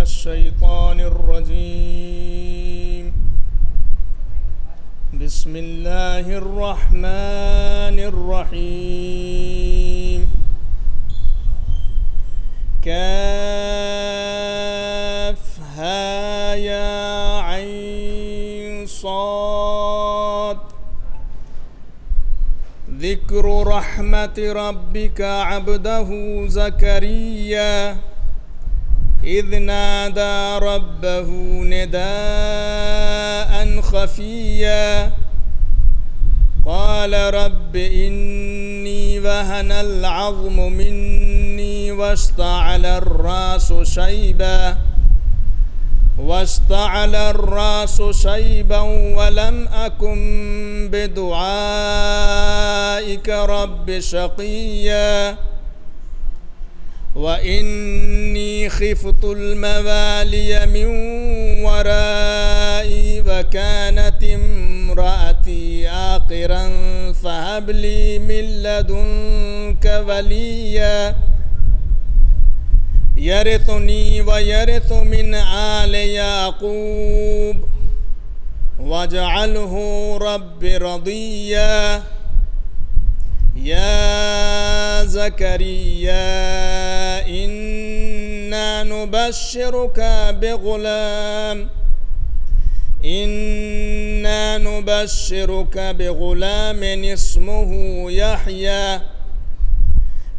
الشيطان الرجيم. بسم الله الرحمن الرحيم. كافها يا عين صاد. ذكر رحمة ربك عبده زكريا إذ نادى ربه نداء خفيا قال رب إني وهن العظم مني واشتعل الرأس شيبا ولم أكن بدعائك رب شقيا وإني خفت الموالي من ورائي وكانت امرأتي عاقرا فهب لي من لدنك وليا يرثني ويرث من آل يعقوب واجعله رب رضيا. يا زكريا إنا نبشرك بغلام اسمه يحيى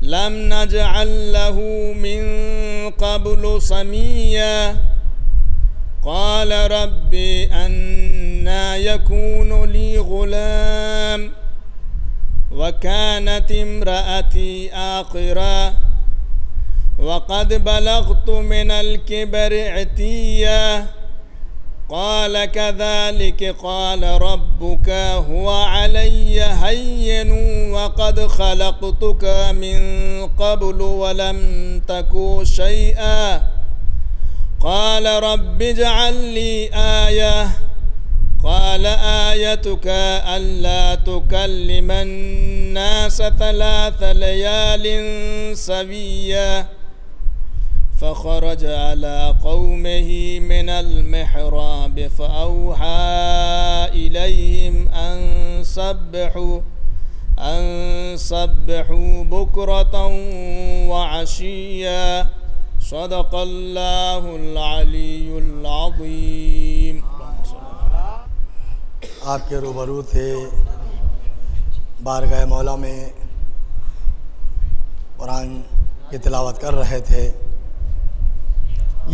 لم نجعل له من قبل سميا قال رب أنى يكون لي غلام وكانت امرأتي عاقرا وقد بلغت من الكبر عتيا قال كذلك قال ربك هو علي هين وقد خلقتك من قبل ولم تك شيئا قال رب اجعل لي آية قال آيتك ألا تكلم الناس 3 ليال سويا فخرج على قومه من المحراب فأوحى إليهم أن سبحوا بكرة وعشيا صدق الله العلي العظيم. آپ کے روبرو تھے بارگاہ مولا میں قرآن کی تلاوت کر رہے تھے.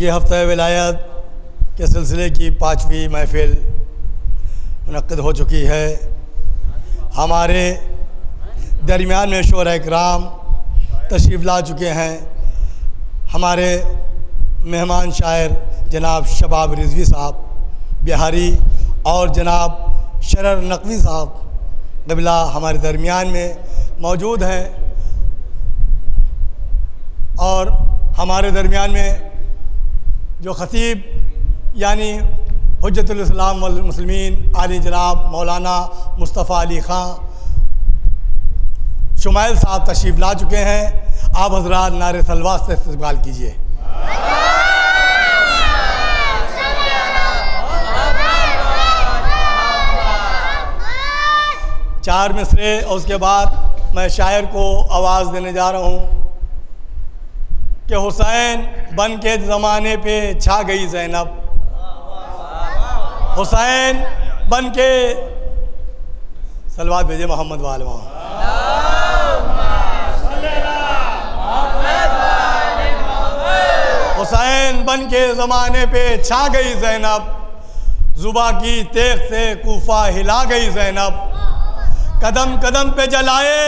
یہ ہفتہ ولایت کے سلسلے کی 5ویں محفل منعقد ہو چکی ہے. ہمارے درمیان میں شعراء اکرام تشریف لا چکے ہیں. ہمارے مہمان شاعر جناب شباب رضوی صاحب بہاری اور جناب شرر نقوی صاحب قبلہ ہمارے درمیان میں موجود ہیں. اور ہمارے درمیان میں جو خطیب یعنی حجت الاسلام والمسلمین عالی جناب مولانا مصطفیٰ علی خان شمائل صاحب تشریف لا چکے ہیں. آپ حضرات نعرہ سلوات سے استقبال کیجیے. 4 مصرے اور اس کے بعد میں شاعر کو آواز دینے جا رہا ہوں کہ حسین بن کے زمانے پہ چھا گئی زینب. حسین بن کے صلوات بھیجے محمد والما. حسین بن کے زمانے پہ چھا گئی زینب زباں کی تیغ سے کوفہ ہلا گئی زینب. قدم قدم پہ جلائے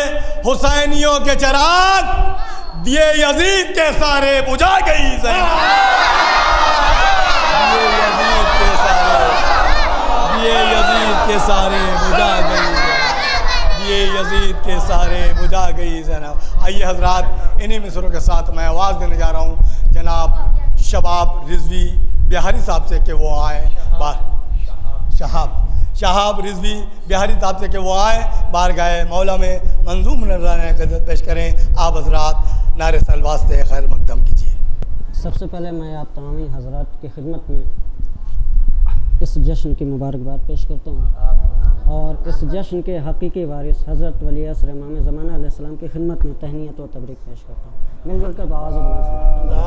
حسینیوں کے چراغ دیے یزید کے سارے بجھا گئی زینب. دیے یزید کے سارے بجھا گئی. دیے یزید کے سارے بجھا گئی زینب. آئیے حضرات انہی مصروں کے ساتھ میں آواز دینے جا رہا ہوں جناب شباب رضوی بہاری صاحب سے کہ وہ آئیں. شہاب رضوی بہاری صاحب سے کہ وہ آئیں بارگاہ مولا میں منظوم نذرانہ قدرت پیش کریں. آپ حضرات نعرہ سلوات سے خیر مقدم کیجیے. سب سے پہلے میں آپ تمامی حضرات کی خدمت میں اس جشن کی مبارکباد پیش کرتا ہوں اور اس جشن کے حقیقی وارث حضرت ولی عصر امام زمانہ علیہ السلام کی خدمت میں تہنیت و تبریک پیش کرتا ہوں. مل جل کر بآواز بلند سناتے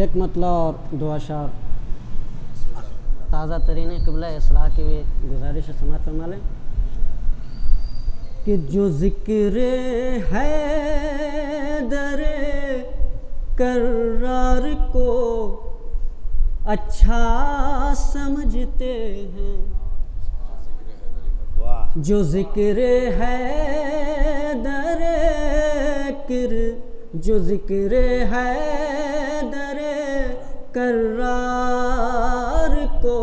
ایک مطلع اور دو اشعار تازہ ترین قبلہ اصلاح کی بھی گزارش سماعت فرما لیں کہ جو ذکر حیدر کرار کو اچھا سمجھتے ہیں، جو ذکر حیدر جو ذکر حیدر کرار کو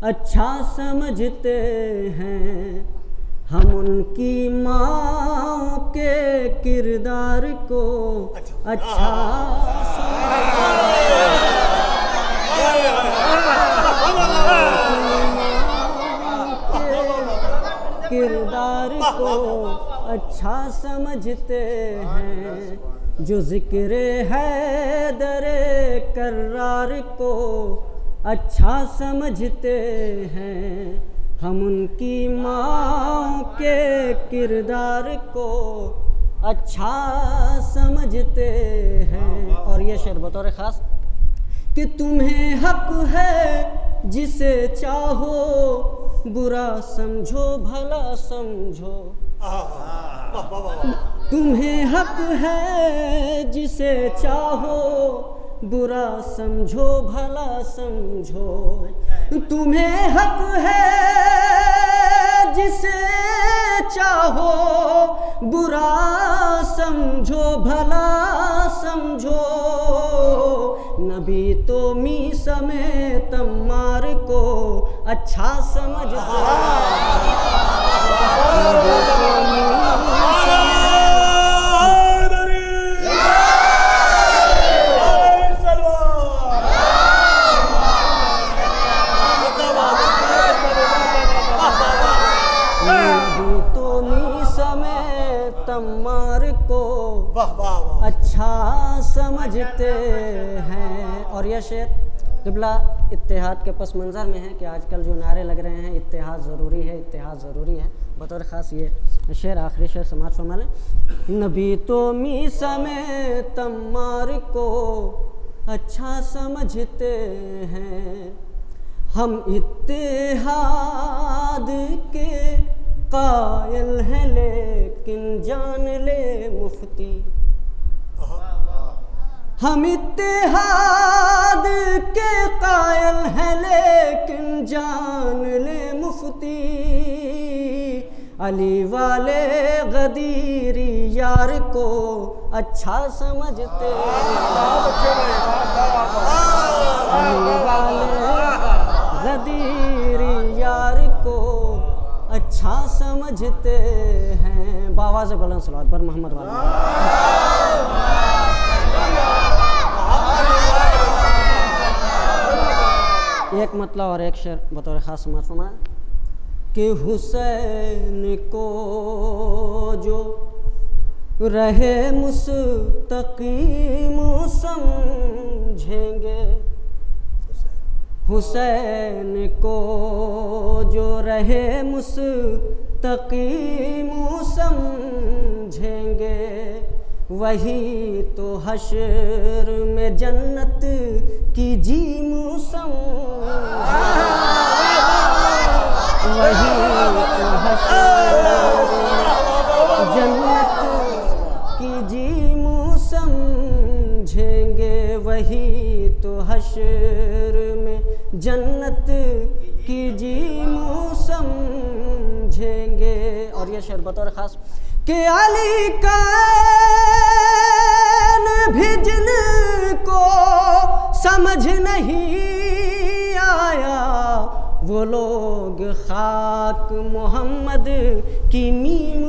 اچھا سمجھتے ہیں، ہم ان کی ماں کے کردار کو اچھا کردار کو اچھا سمجھتے ہیں، جو ذکر حیدر کرار کو اچھا سمجھتے ہیں، ہم ان کی ماں کے کردار کو اچھا سمجھتے ہیں. اور یہ شعر بطور خاص کہ تمہیں حق ہے جسے چاہو برا سمجھو بھلا سمجھو، تمہیں حق ہے جسے چاہو برا سمجھو بھلا سمجھو، تمہیں حق ہے جسے چاہو برا سمجھو بھلا سمجھو، نبی تو میسا میں تمار کو اچھا سمجھتے تمار کو اچھا سمجھتے ہیں. اور یہ شعر قبلہ اتحاد کے پس منظر میں ہے کہ آج کل جو نعرے لگ رہے ہیں اتحاد ضروری ہے اتحاد ضروری ہے، بطور خاص یہ شعر آخری شعر سماعت فرما لیں. نبی تو میسا میں تمار کو اچھا سمجھتے ہیں، ہم اتحاد کے قائل ہیں لیکن جان لے مفتی، ہم اتحاد کے قائل ہیں لیکن جان لے مفتی، علی والے غدیری یار کو اچھا سمجھتے علی والے غدیری یار کو اچھا سمجھتے ہیں. بآواز بلند صلوات بر محمد والا. ایک مطلع اور ایک شعر بطور خاص سماعت فرمائیں کہ حسین کو جو رہے مستقیم سمجھیں گے، حسین کو جو رہے مستقیم سمجھیں گے، وہی تو حشر میں جنت کی جیم سمجھیں گے، وہی تو حشر میں جنت کی جیم سمجھیں گے، وہی تو حشر میں جنت کی جیم سمجھیں گے. اور یہ شعر بطور خاص کہ علی کا بھی جن کو سمجھ نہیں آیا، وہ لوگ خاک محمد کی میم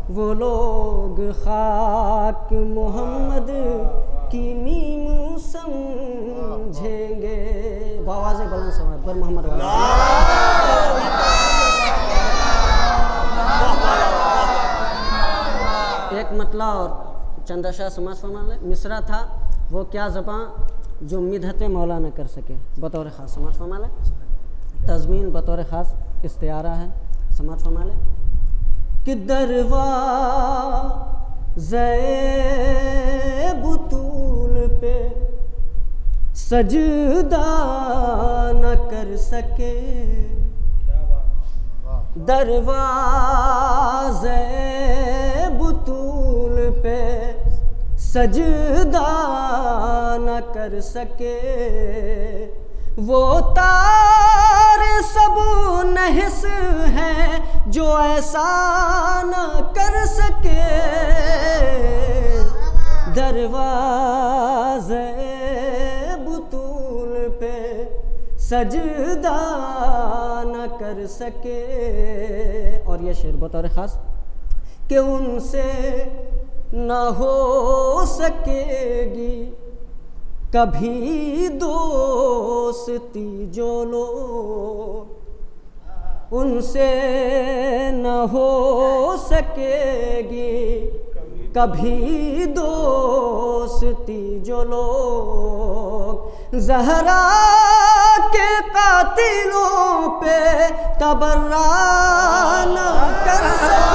وہ لوگ خاک محمد کی میم سمجھیں گے. بآواز بلند سماعت پر محمد ایک مطلع اور چند اشعار سماعت فرما لیں. مصرع تھا وہ کیا زباں جو مدحت مولا نہ کر سکے، بطور خاص سماعت فرما لیں. تضمین بطور خاص استعارہ ہے، سماعت فرما لیں. کہ دروازے بطول پہ سجدہ نہ کر سکے، دروازے بطول پہ سجدہ نہ کر سکے، وہ تار سب نحس ہیں جو ایسا نہ کر سکے، دروازے بطول پہ سجدہ نہ کر سکے. اور یہ شعر بطور خاص کہ ان سے نہ ہو سکے گی کبھی دوستی جو لوگ، ان سے نہ ہو سکے گی کبھی دوستی جو لوگ، زہرا کے قاتلوں پہ تبرہ نہ کر سکے،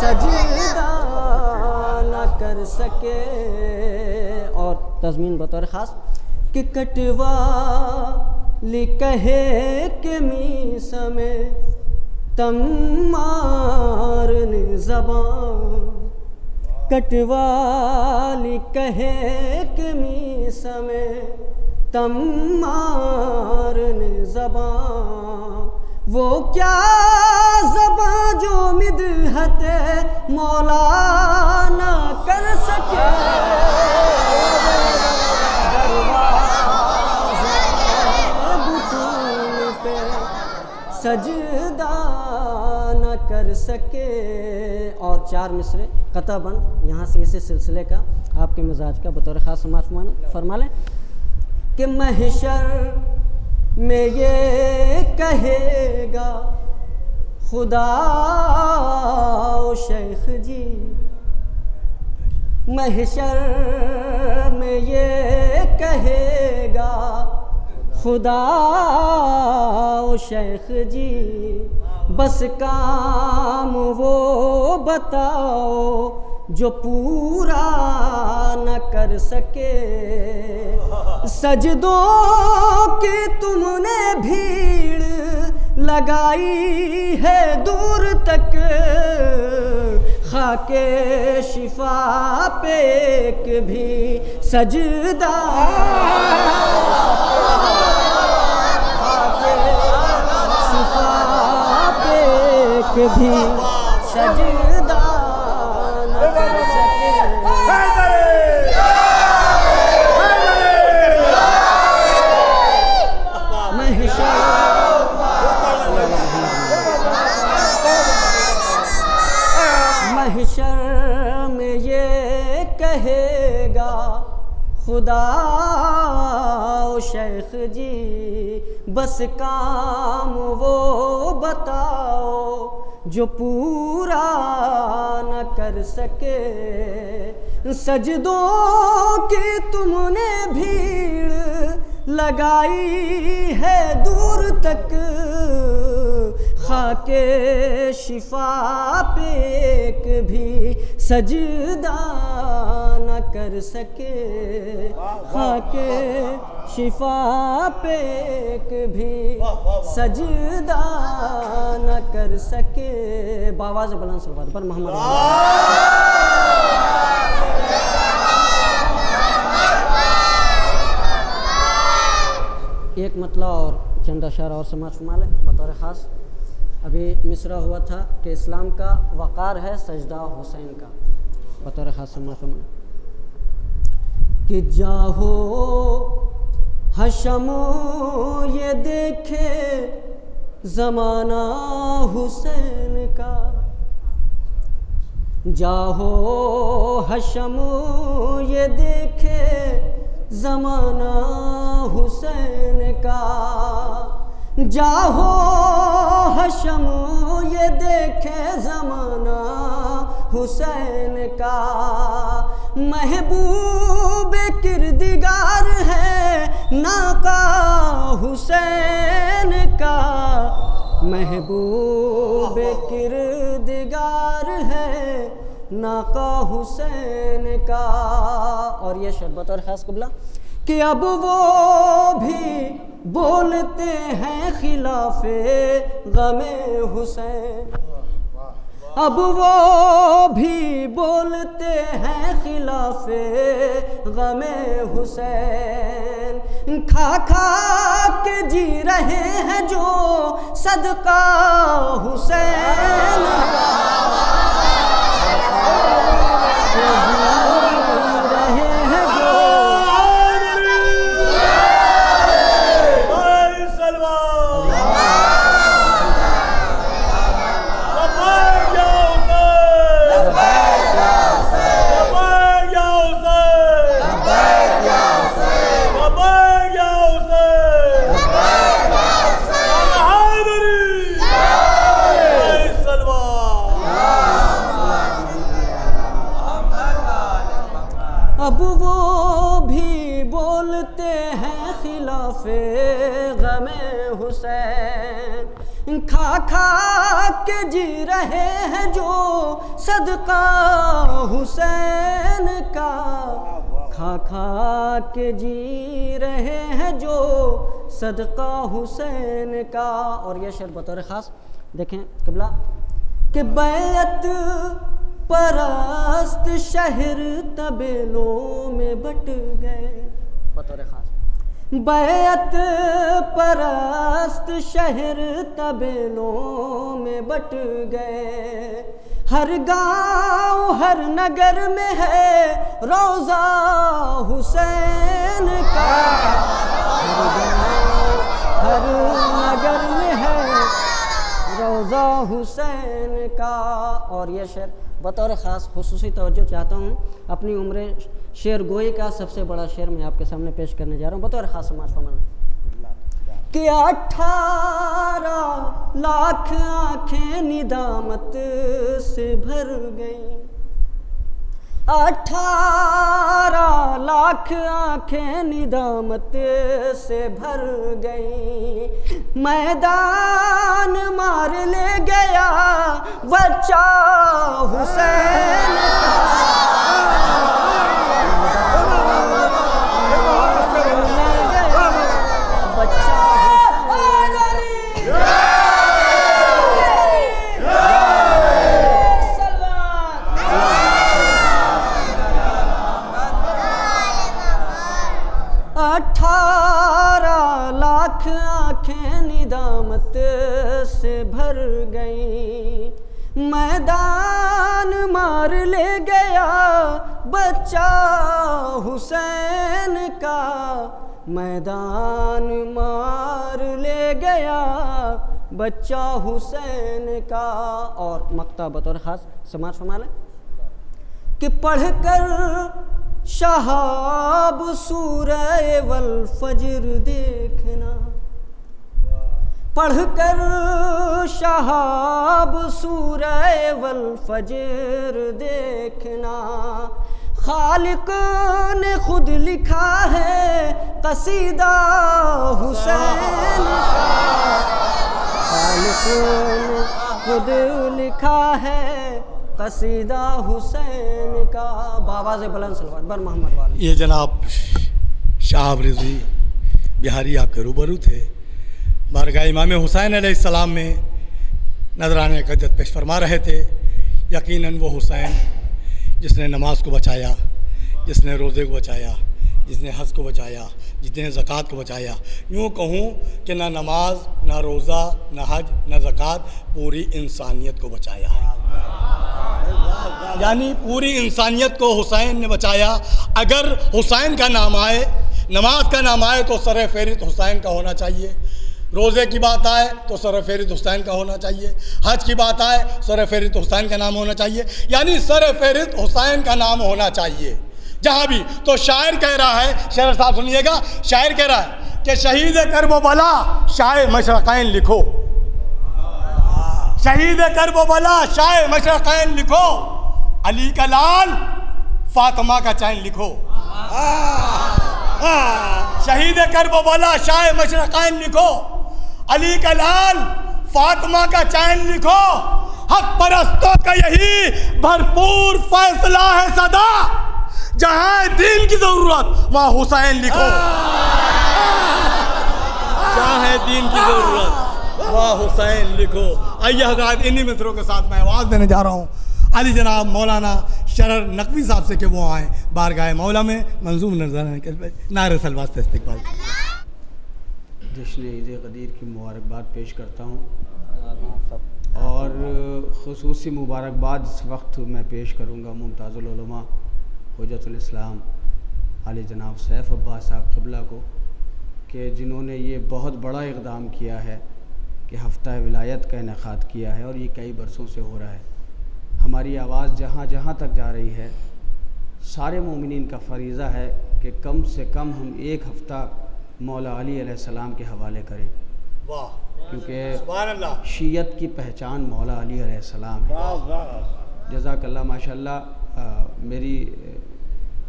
سجدہ نہ کر سکے. اور تضمین بطور خاص کہ کٹوا لی کہے کہ میس میں تم مارن زبان، کٹوا لی کہے کہ میس میں تم مارن زبان، وہ کیا زباں جو مدحت مولا نہ کر سکے، بطول پہ سجدہ نہ کر سکے. اور 4 مصرے قطع بند یہاں سے اسی سلسلے کا آپ کے مزاج کا بطور خاص سماعت فرما لیں. کہ محشر میں یہ کہے گا خدا و شیخ جی، محشر میں یہ کہے گا خدا و شیخ جی، بس کام وہ بتاؤ جو پورا نہ کر سکے، سجدوں کی تم نے بھیڑ لگائی ہے دور تک، خاک شفا پہ ایک بھی سجدہ، خاک شفا پہ ایک بھی سجدہ نہ کر سکے. محشر میں یہ کہے گا خدا و شیخ جی، بس کام وہ بتاؤ جو پورا نہ کر سکے، سجدوں کی تم نے بھیڑ لگائی ہے دور تک، خاک شفا پہ ایک بھی سجدہ نہ کر سکے، خاک شفا پہ ایک بھی سجدہ نہ کر سکے. بآواز بلند صلوات پر محمد ایک مطلع اور چند اشعار اور سماعت فرما لیں بطور خاص. ابھی مصرع ہوا تھا کہ اسلام کا وقار ہے سجدہ حسین کا، بطور خاص سماعت فرما لیں. کہ جاہو حشم یہ دیکھے زمانہ حسین کا، جاہو حشم یہ دیکھے زمانہ حسین کا، جاہو حشم یہ دیکھے زمانہ حسین کا، محبوب کردگار ہے ناقہ حسین کا، محبوب کردگار ہے ناقہ حسین کا۔ اور یہ شعر بطور خاص قبلہ کہ اب وہ بھی بولتے ہیں خلاف غم حسین، اب وہ بھی بولتے ہیں خلاف غم حسین، کھا کھا کے جی رہے ہیں جو صدقہ حسین کا، اب وہ بھی بولتے ہیں خلاف غم حسین، کھا کھا کے جی رہے ہیں جو صدقہ حسین کا، کھا کھا کے جی رہے ہیں جو صدقہ حسین کا۔ اور یہ شعر بطور خاص دیکھیں قبلہ کہ بیعت پرست شہر طبیلوں میں بٹ گئے، بطور خاص بیعت پرست شہر طبیلوں میں بٹ گئے، ہر گاؤں ہر نگر میں ہے روضہ حسین کا، ہر نگر میں ہے روضہ حسین کا۔ اور یہ شعر بطور خاص خصوصی توجہ چاہتا ہوں، اپنی عمر شعر گوئی کا سب سے بڑا شعر میں آپ کے سامنے پیش کرنے جا رہا ہوں، بطور خاص سماعت فرمائیں کہ 18 لاکھ آنکھیں ندامت سے بھر گئیں، 18 لاکھ آنکھیں ندامت سے بھر گئیں، میدان مار لے گیا بچہ حسین کا، بچہ 18 لاکھ آنکھیں ندامت سے بھر گئیں، میدان مار لے گیا بچہ حسین کا، میدان مار لے گیا بچہ حسین کا۔ اور مقطع بطور خاص سماعت فرما لیں کہ پڑھ کر شہاب سورہ والفجر دیکھنا، پڑھ کر شہاب سورہ والفجر دیکھنا، خالق نے خود لکھا ہے قصیدہ حسین کا، خالق نے خود لکھا ہے قصیدہ حسین کا۔ بآواز بلند صلوات بر محمد والے۔ یہ جناب شہاب رضوی بہاری آپ کے روبرو تھے، بارگاہ امام حسین علیہ السلام میں نذرانہ عقیدت پیش فرما رہے تھے۔ یقیناً وہ حسین جس نے نماز کو بچایا، جس نے روزے کو بچایا، جس نے حج کو بچایا، جس نے زکوٰۃ کو بچایا، یوں کہوں کہ نہ نماز، نہ روزہ، نہ حج، نہ زکوٰۃ، پوری انسانیت کو بچایا ہے، یعنی پوری انسانیت کو حسین نے بچایا۔ اگر حسین کا نام آئے نماز کا نام آئے تو سر فہرست حسین کا ہونا چاہیے، روزے کی بات آئے تو سر فہرست حسین کا ہونا چاہیے، حج کی بات آئے سر فہرست حسین کا نام ہونا چاہیے، یعنی سر فہرست حسین کا نام ہونا چاہیے جہاں بھی۔ تو شاعر کہہ رہا ہے، شاعر صاحب سنیے گا، شاعر کہہ رہا ہے کہ شہید کرب و بلا شاہ مشرقین لکھو، شہید کرب و بلا شاہ مشرقین لکھو، علی کا لال فاطمہ کا چین لکھو، شہید کرب و بلا شاہ مشرقین لکھو، علی کا لال فاطمہ کا چین لکھو، حق پرستوں کا یہی بھرپور فیصلہ ہے صدا، جہاں دین کی ضرورت وہاں حسین لکھو، جہاں ہے دین کی ضرورت وہاں حسین لکھو۔ آئیے حضرات انہی مصروں کے ساتھ میں آواز دینے جا رہا ہوں علی جناب مولانا شرر نقوی صاحب سے کہ وہ آئیں بارگاہ مولا میں منظوم نعرہ سلوات سے استقبال۔ جشن عید غدیر کی مبارکباد پیش کرتا ہوں، اور خصوصی مبارکباد اس وقت میں پیش کروں گا ممتاز العلماء حجت الاسلام علی جناب سیف عباس صاحب قبلہ کو، کہ جنہوں نے یہ بہت بڑا اقدام کیا ہے کہ ہفتہ ولایت کا انعقاد کیا ہے، اور یہ کئی برسوں سے ہو رہا ہے۔ ہماری آواز جہاں جہاں تک جا رہی ہے، سارے مومنین کا فریضہ ہے کہ کم سے کم ہم ایک ہفتہ مولا علی علیہ السلام کے حوالے کریں، کیونکہ شیعت کی پہچان مولا علی علیہ السلام ہے۔ جزاک اللہ، ماشاءاللہ۔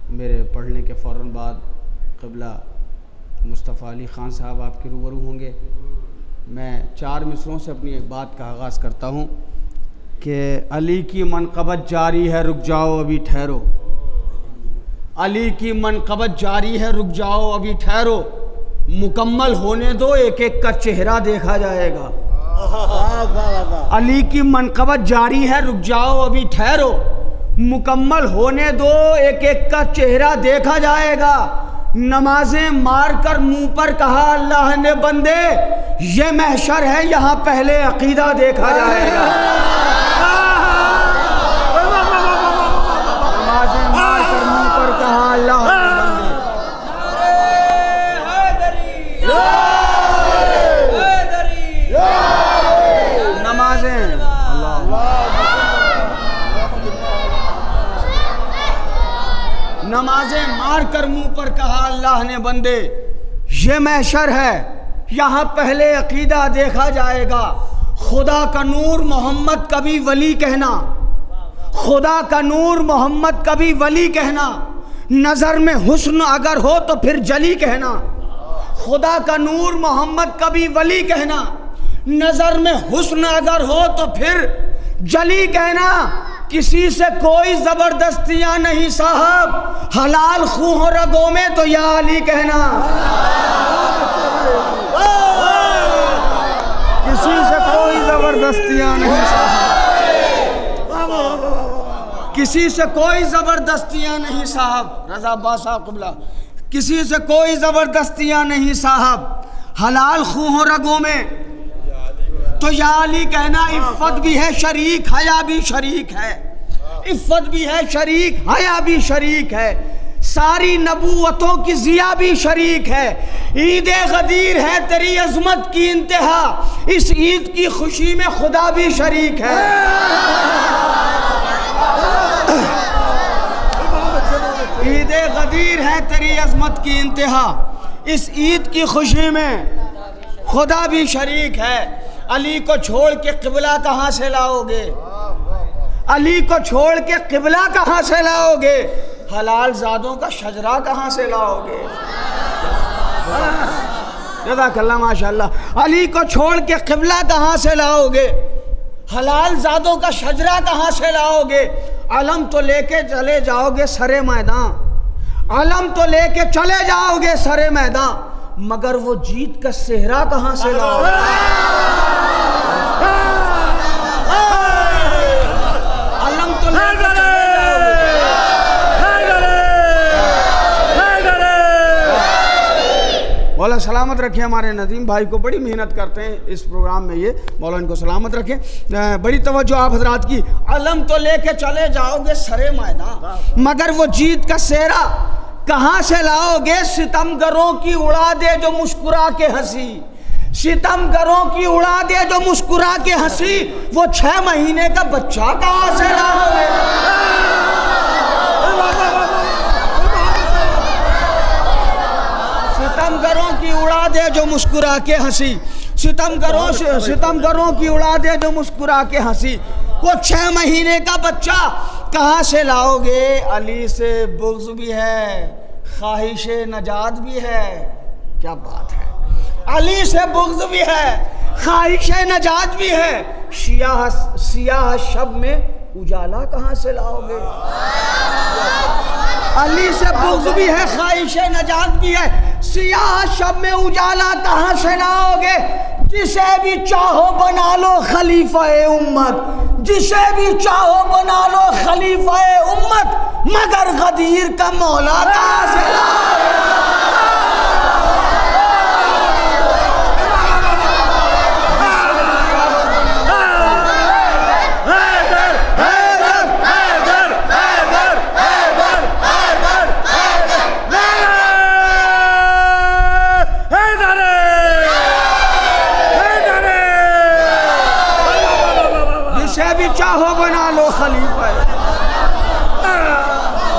میرے پڑھنے کے فوراً بعد قبلہ مصطفیٰ علی خان صاحب آپ کے روبرو ہوں گے۔ میں 4 مصروں سے اپنی بات کا آغاز کرتا ہوں کہ علی کی منقبت جاری ہے، رک جاؤ ابھی ٹھہرو، علی کی منقبت جاری ہے، رک جاؤ ابھی ٹھہرو، مکمل ہونے دو، ایک ایک کا چہرہ دیکھا جائے گا۔ علی کی منقبت جاری ہے، رک جاؤ ابھی ٹھہرو، مکمل ہونے دو، ایک ایک کا چہرہ دیکھا جائے گا۔ نمازیں مار کر منہ پر کہا اللہ نے بندے، یہ محشر ہے یہاں پہلے عقیدہ دیکھا جائے گا۔ نمازیں مار کر منہ پر کہا اللہ نے بندے، نمازیں نمازیں مار کر منہ پر کہا اللہ نے بندے، یہ محشر ہے یہاں پہلے عقیدہ دیکھا جائے گا۔ خدا کا نور محمد کبھی ولی کہنا، خدا کا نور محمد کبھی ولی کہنا، نظر میں حسن اگر ہو تو پھر جلی کہنا۔ خدا کا نور محمد کبھی ولی کہنا، نظر میں حسن اگر ہو تو پھر جلی کہنا۔ کسی سے کوئی زبردستیاں نہیں صاحب، حلال خون رگوں میں تو یا علی کہنا۔ کسی سے کوئی زبردستیاں نہیں صاحب، کسی سے کوئی زبردستیاں نہیں صاحب، رضا عباس صاحب قبلہ، کسی سے کوئی زبردستیاں نہیں صاحب، حلال خون رگوں میں تو یا علی کہنا۔ عفت بھی ہے شریک، حیا بھی شریک ہے، عفت بھی ہے شریک، حیا بھی شریک ہے، ساری نبوتوں کی ضیا بھی شریک ہے۔ عید غدیر ہے تیری عظمت کی انتہا، اس عید کی خوشی میں خدا بھی شریک ہے۔ عید غدیر ہے تیری عظمت کی انتہا، اس عید کی خوشی میں خدا بھی شریک ہے۔ علی کو چھوڑ کے قبلہ کہاں سے لاؤ گے؟ علی کو چھوڑ کے قبلہ کہاں سے لاؤ گے؟ حلال زادوں کا شجرہ کہاں سے لاؤ گے؟ جزاک اللہ، ماشاءاللہ۔ علی کو چھوڑ کے قبلہ کہاں سے لاؤ گے؟ حلال زادوں کا شجرہ کہاں سے لاؤ گے؟ علم تو لے کے چلے جاؤ گے سرے میدان، علم تو لے کے چلے جاؤ گے سرے میدان، مگر وہ جیت کا صحرا کہاں سے لاؤ گے؟ علم تو لے کے چلے جاؤ گے۔ مولا سلامت رکھے ہمارے ندیم بھائی کو، بڑی محنت کرتے ہیں اس پروگرام میں، یہ مولا ان کو سلامت رکھے۔ بڑی توجہ آپ حضرات کی۔ علم تو لے کے چلے جاؤ گے سرے میدان، مگر وہ جیت کا صحرا کہاں سے لاؤ گے ستمگروں کی اڑا دے جو مسکرا کے ہنسی، ستمگروں کی اڑا دے جو مسکرا کے ہنسی، وہ 6 مہینے کا بچہ کہاں سے لاؤ گے؟ ستمگروں کی اڑا دے جو مسکرا کے ہنسی، ستمگروں کی اڑا دے جو مسکرا کے ہنسی، وہ 6 مہینے کا بچہ کہاں سے لاؤ گے؟ علی سے بغض بھی ہے، خواہش نجات بھی ہے. کیا بات ہے! علی سے بغض بھی ہے، خواہش نجات بھی ہے. سیاہ شب میں اجالا کہاں سے لاؤ گے؟ علی سے بغض بھی ہے، خواہش نجات بھی ہے. سیاہ شب میں اجالا کہاں سے لاؤ گے؟ جسے بھی چاہو بنا لو خلیفہ امت، جسے بھی چاہو بنا لو خلیفہ امت، مگر غدیر کا مولا کہاں سے لاؤ گے؟ چاہو بنا لو خلیفہ،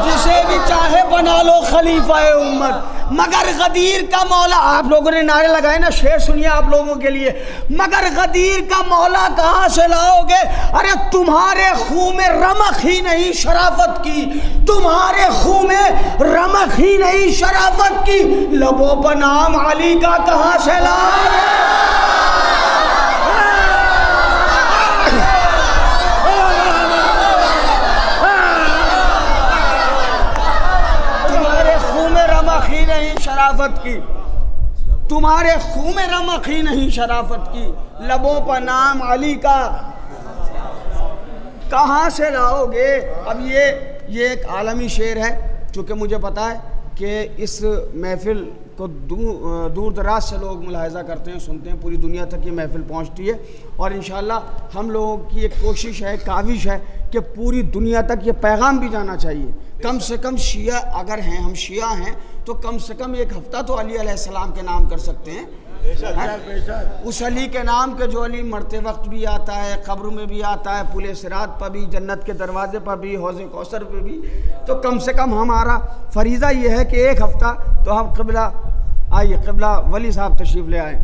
جسے بھی چاہے بنا لو خلیفہ امت، مگر غدیر کا مولا. آپ لوگوں نے نعرے لگائے نا، شعر سنیے آپ لوگوں کے لیے. مگر غدیر کا مولا کہاں سے لاؤ گے؟ ارے تمہارے خون میں رمق ہی نہیں شرافت کی، تمہارے خون میں رمق ہی نہیں شرافت کی، لبوں پر نام علی کا کہاں سے لاؤ گے؟ شرافت کی، تمہارے خون میں رمق ہی نہیں شرافت کی، لبوں پر نام علی کا کہاں سے لاؤ گے؟ اب یہ ایک عالمی شعر ہے، چونکہ مجھے پتا ہے کہ اس محفل کو دور دراز سے لوگ ملاحظہ کرتے ہیں، سنتے ہیں، پوری دنیا تک یہ محفل پہنچتی ہے، اور انشاءاللہ ہم لوگوں کی ایک کوشش ہے، کاوش ہے کہ پوری دنیا تک یہ پیغام بھی جانا چاہیے. کم سے کم شیعہ اگر ہیں، ہم شیعہ ہیں تو کم سے کم ایک ہفتہ تو علی علیہ السلام کے نام کر سکتے ہیں. اس علی کے نام کے جو علی مرتے وقت بھی آتا ہے، قبر میں بھی آتا ہے، پل صراط پر بھی، جنت کے دروازے پر بھی، حوض کوثر پہ بھی. تو کم سے کم ہمارا فریضہ یہ ہے کہ ایک ہفتہ تو ہم قبلہ آئیے، قبلہ ولی صاحب تشریف لے آئیں،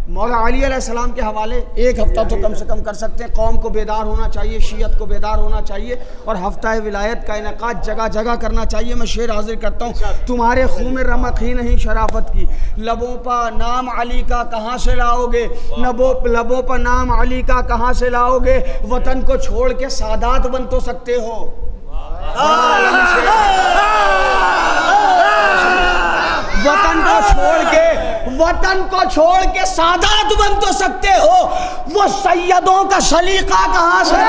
مولا علی علیہ السلام کے حوالے ایک ہفتہ تو کم سے کم کر سکتے ہیں. قوم کو بیدار ہونا چاہیے، شیعت کو بیدار ہونا چاہیے، اور ہفتہ ولایت کا انعقاد جگہ جگہ کرنا چاہیے. میں شعر حاضر کرتا ہوں. تمہارے خون میں رمق ہی نہیں شرافت کی، لبوں پر نام علی کا کہاں سے لاؤ گے؟ لبوں پر نام علی کا کہاں سے لاؤ گے؟ وطن کو چھوڑ کے سادات بن تو سکتے ہو. وطن کو چھوڑ کے سادات بن تو سکتے ہو، وہ سیدوں کا سلیقہ کہاں سے؟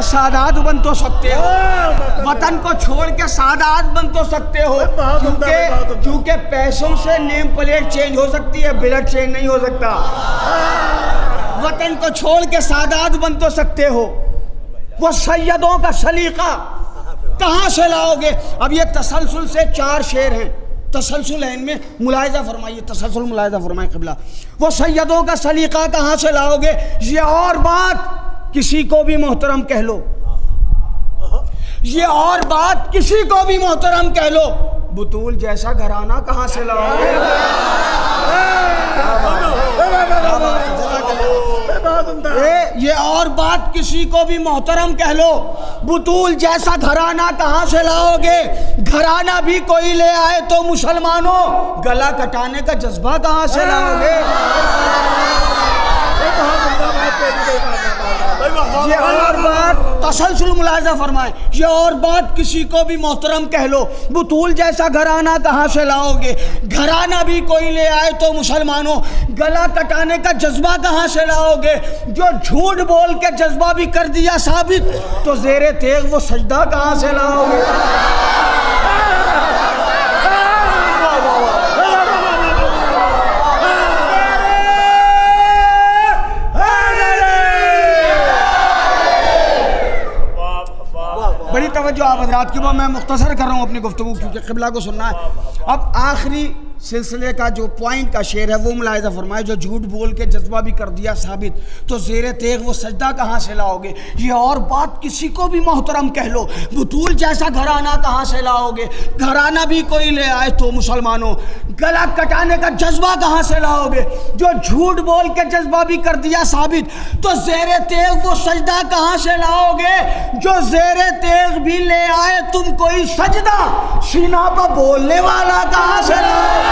سادات بن تو سکتے ہو، وطن کو چھوڑ کے سادات بن تو سکتے ہو، کیونکہ پیسوں سے نیم پلیٹ چینج ہو سکتی ہے، بلٹ چینج نہیں ہو سکتا. وطن کو چھوڑ کے سادات بن تو سکتے ہو، وہ سیدوں کا سلیقہ کہاں سے لاؤ گے؟ اب یہ تسلسل سے 4 شعر ہیں، تسلسل ہے ان میں، ملاحظہ فرمائیے، تسلسل ملاحظہ فرمائیں قبلہ. وہ سیدوں کا سلیقہ کہاں سے لاؤ گے؟ یہ اور بات کسی کو بھی محترم کہہ لو، یہ اور بات کسی کو بھی محترم کہہ لو، بطول جیسا گھرانہ کہاں سے لاؤ گے؟ یہ اور بات کسی کو بھی محترم کہہ لو، بطول جیسا گھرانہ کہاں سے لاؤ گے؟ گھرانہ بھی کوئی لے آئے تو مسلمانوں گلا کٹانے کا جذبہ کہاں سے لاؤ گے؟ یہ اور بات تسلسل ملاحظہ فرمائیں. یہ اور بات کسی کو بھی محترم کہہ لو, بطول جیسا گھرانہ کہاں سے لاؤ گے؟ گھرانہ بھی کوئی لے آئے تو مسلمانوں گلا کٹانے کا جذبہ کہاں سے لاؤ گے؟ جو جھوٹ بول کے جذبہ بھی کر دیا ثابت, تو زیر تیغ وہ سجدہ کہاں سے لاؤ گے؟ بڑی توجہ آپ حضرات کی. میں مختصر کر رہا ہوں اپنی گفتگو کیونکہ قبلہ کو سننا ہے. اب آخری سلسلے کا جو پوائنٹ کا شعر ہے وہ ملاحظہ فرمائے. جو جھوٹ بول کے جذبہ بھی کر دیا ثابت, تو زیر تیغ وہ سجدہ کہاں سے لاؤ گے؟ یہ اور بات کسی کو بھی محترم کہہ لو, بطول جیسا گھرانہ کہاں سے لاؤ گے؟ گھرانہ بھی کوئی لے آئے تو مسلمانوں گلا کٹانے کا جذبہ کہاں سے لاؤ گے؟ جو جھوٹ بول کے جذبہ بھی کر دیا ثابت, تو زیر تیغ وہ سجدہ کہاں سے لاؤ گے؟ جو زیر تیغ بھی لے آئے تم کوئی سجدہ, سینہ پہ بولنے والا کہاں سے لاؤ گے؟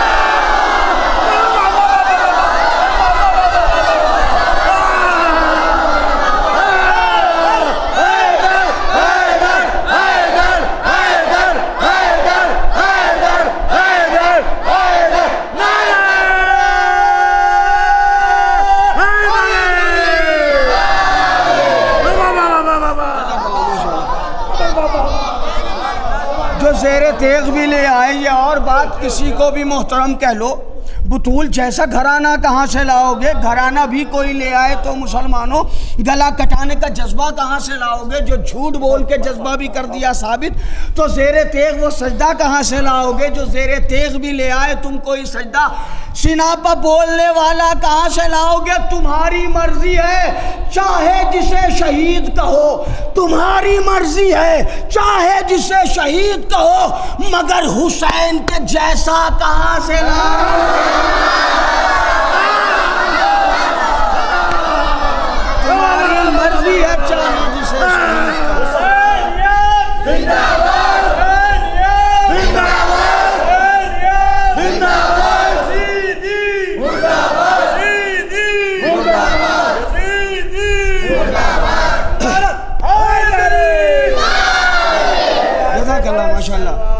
زیر تیغ بھی لے آئے. یہ اور بات کسی کو بھی محترم کہہ لو, بطول جیسا گھرانہ کہاں سے لاؤ گے؟ گھرانہ بھی کوئی لے آئے تو مسلمانوں گلا کٹانے کا جذبہ کہاں سے لاؤ گے؟ جو جھوٹ بول کے جذبہ بھی کر دیا ثابت, تو زیر تیغ وہ سجدہ کہاں سے لاؤ گے؟ جو زیر تیغ بھی لے آئے تم کوئی سجدہ, سینہ پہ بولنے والا کہاں سے لاؤ گے؟ تمہاری مرضی ہے چاہے جسے شہید کہو, تمہاری مرضی ہے چاہے جسے شہید کہو, مگر حسین کے جیسا کہاں سے لاؤ گے؟ تمہاری مرضی ہے چاہے جسے شہید کہو. جزاک اللہ, ماشاء اللہ.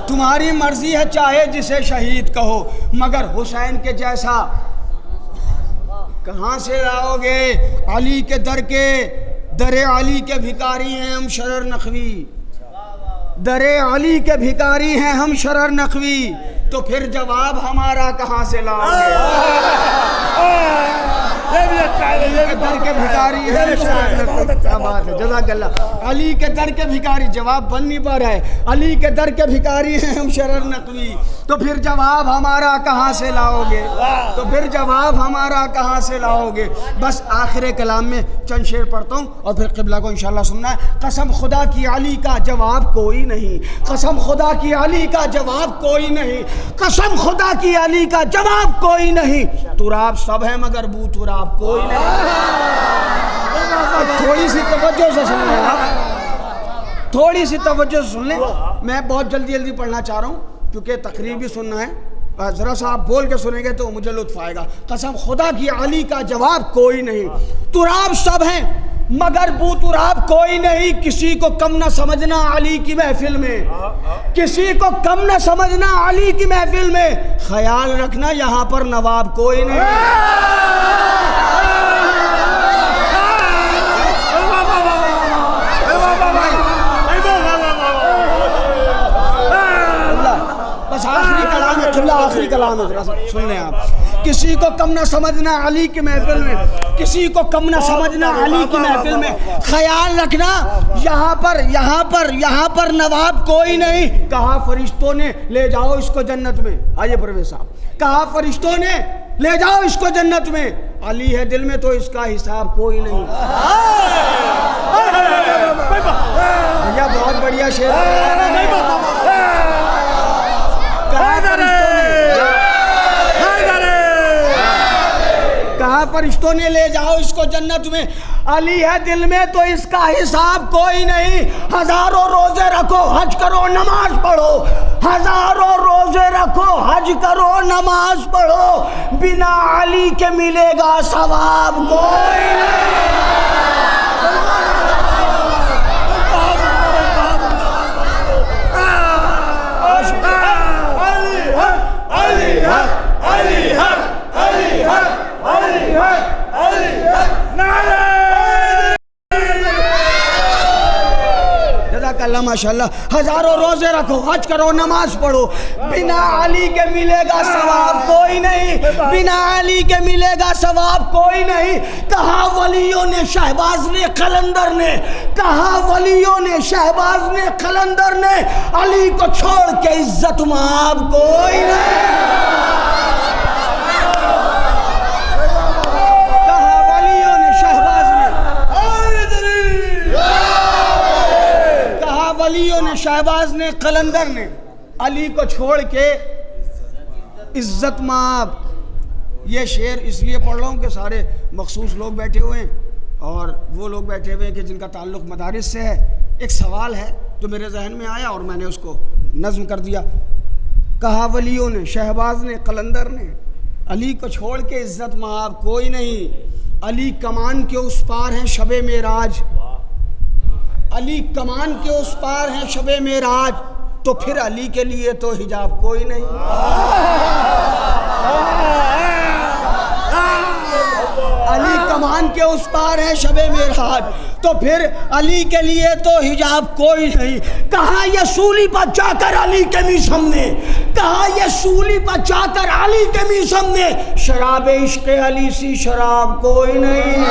تمہاری مرضی ہے چاہے جسے شہید کہو, مگر حسین کے جیسا کہاں سے لاؤ گے؟ علی کے در علی کے بھکاری ہیں ہم شرر نقوی, در علی کے بھکاری ہیں ہم شرر نقوی, تو پھر جواب ہمارا کہاں سے لاؤ گے؟ در کے بھکاری ہے, کیا بات ہے, جزاک اللہ. علی کے در کے بھکاری, جواب بن نہیں پا رہا ہے. علی کے در کے بھکاری ہیں ہم شرر نقوی, تو پھر جواب ہمارا کہاں سے لاؤ گے؟ تو پھر جواب ہمارا کہاں سے لاؤ گے؟ بس آخر کلام میں چند شعر پڑھتا ہوں اور پھر قبلہ کو انشاءاللہ سننا ہے. قسم خدا کی علی کا جواب کوئی نہیں, قسم خدا کی علی کا جواب کوئی نہیں, قسم خدا کی علی کا جواب کوئی نہیں. تراب سب ہے مگر بو تراب کوئی نہیں. تھوڑی سی توجہ سے سن لیں آپ, تھوڑی سی توجہ سے سن لیں. میں بہت جلدی پڑھنا چاہ رہا ہوں کیونکہ تقریر بھی سننا ہے. ذرا سا آپ بول کے سنیں گے تو مجھے لطف آئے گا. قسم خدا کی علی کا جواب کوئی نہیں, تراب سب ہیں مگر بو تراب کوئی نہیں. کسی کو کم نہ سمجھنا علی کی محفل میں, کسی کو کم نہ سمجھنا علی کی محفل میں. خیال رکھنا یہاں پر نواب کوئی نہیں. بس آخری کلام ہے قبلہ, آخری کلام ہے, سن لیں آپ. کسی کو کم نہ سمجھنا علی کی محفل میں, کسی کو کم نہ سمجھنا علی کی محفل میں. خیال رکھنا یہاں پر نواب کوئی نہیں. کہا فرشتوں نے لے جاؤ اس کو جنت میں. آئیے پرویز صاحب, کہا فرشتوں نے لے جاؤ اس کو جنت میں. علی ہے دل میں تو اس کا حساب کوئی نہیں. بھیا بہت بڑھیا شعر. کہا فرشتوں نے لے جاؤ اس کو جنت میں. علی ہے دل میں تو اس کا حساب کوئی نہیں. ہزاروں روزے رکھو, حج کرو, نماز پڑھو, ہزاروں روزے روزے رکھو حج کرو نماز پڑھو بنا علی کے ملے گا ثواب کوئی ماشاء اللہ. ہزاروں روزے رکھو حج کرو نماز پڑھو بنا علی کے ملے گا ثواب کوئی نہیں بنا علی کے ملے گا ثواب کوئی نہیں. کہا ولیوں نے شہباز نے قلندر نے کہا ولیوں نے شہباز نے قلندر نے علی کو چھوڑ کے عزت مآب کوئی نہیں. ولیوں نے شہباز نے قلندر نے علی کو چھوڑ کے عزت مآب. یہ شعر اس لیے پڑھ رہا ہوں کہ سارے مخصوص لوگ بیٹھے ہوئے ہیں اور وہ لوگ بیٹھے ہوئے ہیں کہ جن کا تعلق مدارس سے ہے. ایک سوال ہے جو میرے ذہن میں آیا اور میں نے اس کو نظم کر دیا. کہا ولیوں نے شہباز نے قلندر نے علی کو چھوڑ کے عزت مآب کوئی نہیں. علی کمان کے اس پار ہیں شب معراج علی کمان کے اس پار ہیں شب معراج تو پھر علی کے لیے تو حجاب کوئی نہیں. علی کمان کے اس پار ہے شب معراج تو پھر علی کے لیے تو حجاب کوئی نہیں. کہا یہ سولی پر جا کر علی کے میسم نے کہا یہ سولی پر جا کر علی کے میسم نے شراب عشق علی سی شراب کوئی نہیں.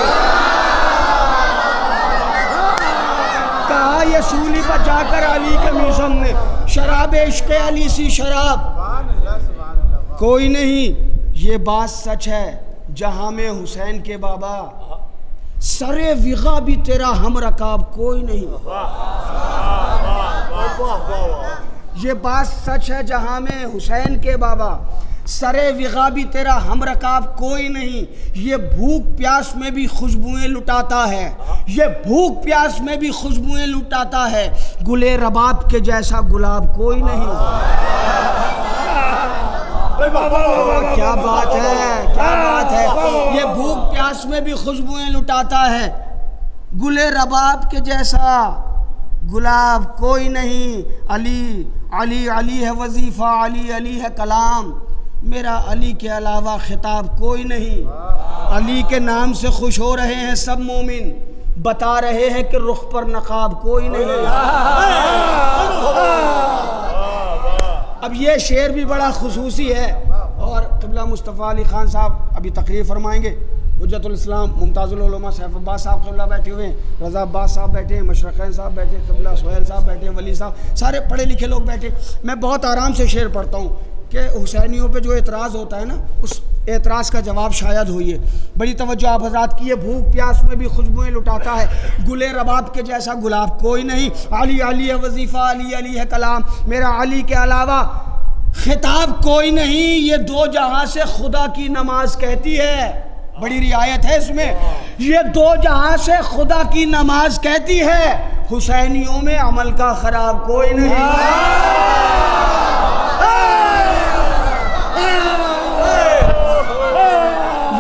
کہا یہ سولی پر جا کر علی کے میسم نے شراب عشق علی سی شراب کوئی نہیں. یہ بات سچ ہے جہاں میں حسین کے بابا سر وغا بھی تیرا ہم رکاب کوئی نہیں. یہ بات سچ ہے جہاں میں حسین کے بابا سر وغا بھی تیرا ہم رکاب کوئی نہیں. یہ بھوک پیاس میں بھی خوشبوئیں لٹاتا ہے یہ بھوک پیاس میں بھی خوشبوئیں لٹاتا ہے گلے رباب کے جیسا گلاب کوئی نہیں. کیا بات ہے کیا بات ہے. یہ بھوک پیاس میں بھی خوشبوئیں لٹاتا ہے گلے رباب کے جیسا گلاب کوئی نہیں. علی علی علی ہے وظیفہ علی علی ہے کلام میرا علی کے علاوہ خطاب کوئی نہیں. علی کے نام سے خوش ہو رہے ہیں سب مومن بتا رہے ہیں کہ رخ پر نقاب کوئی نہیں. اب یہ شعر بھی بڑا خصوصی ہے اور قبلہ مصطفیٰ علی خان صاحب ابھی تقریر فرمائیں گے. حجت الاسلام ممتاز العلماء سیف عباس صاحب قبلہ بیٹھے ہوئے ہیں رضا عباس صاحب بیٹھے ہیں مشرقین صاحب بیٹھے ہیں قبلہ سہیل صاحب بیٹھے ہیں ولی صاحب سارے پڑھے لکھے لوگ بیٹھے. میں بہت آرام سے شعر پڑھتا ہوں کہ حسینیوں پہ جو اعتراض ہوتا ہے نا اس اعتراض کا جواب شاید ہوئی ہے. بڑی توجہ آپ حضرات کی ہے. بھوک پیاس میں بھی خوشبوئیں لٹاتا ہے گلے رباب کے جیسا گلاب کوئی نہیں. علی علی ہے وظیفہ علی علی ہے کلام میرا علی کے علاوہ خطاب کوئی نہیں. یہ دو جہاں سے خدا کی نماز کہتی ہے بڑی رعایت ہے اس میں. یہ دو جہاں سے خدا کی نماز کہتی ہے حسینیوں میں عمل کا خراب کوئی نہیں.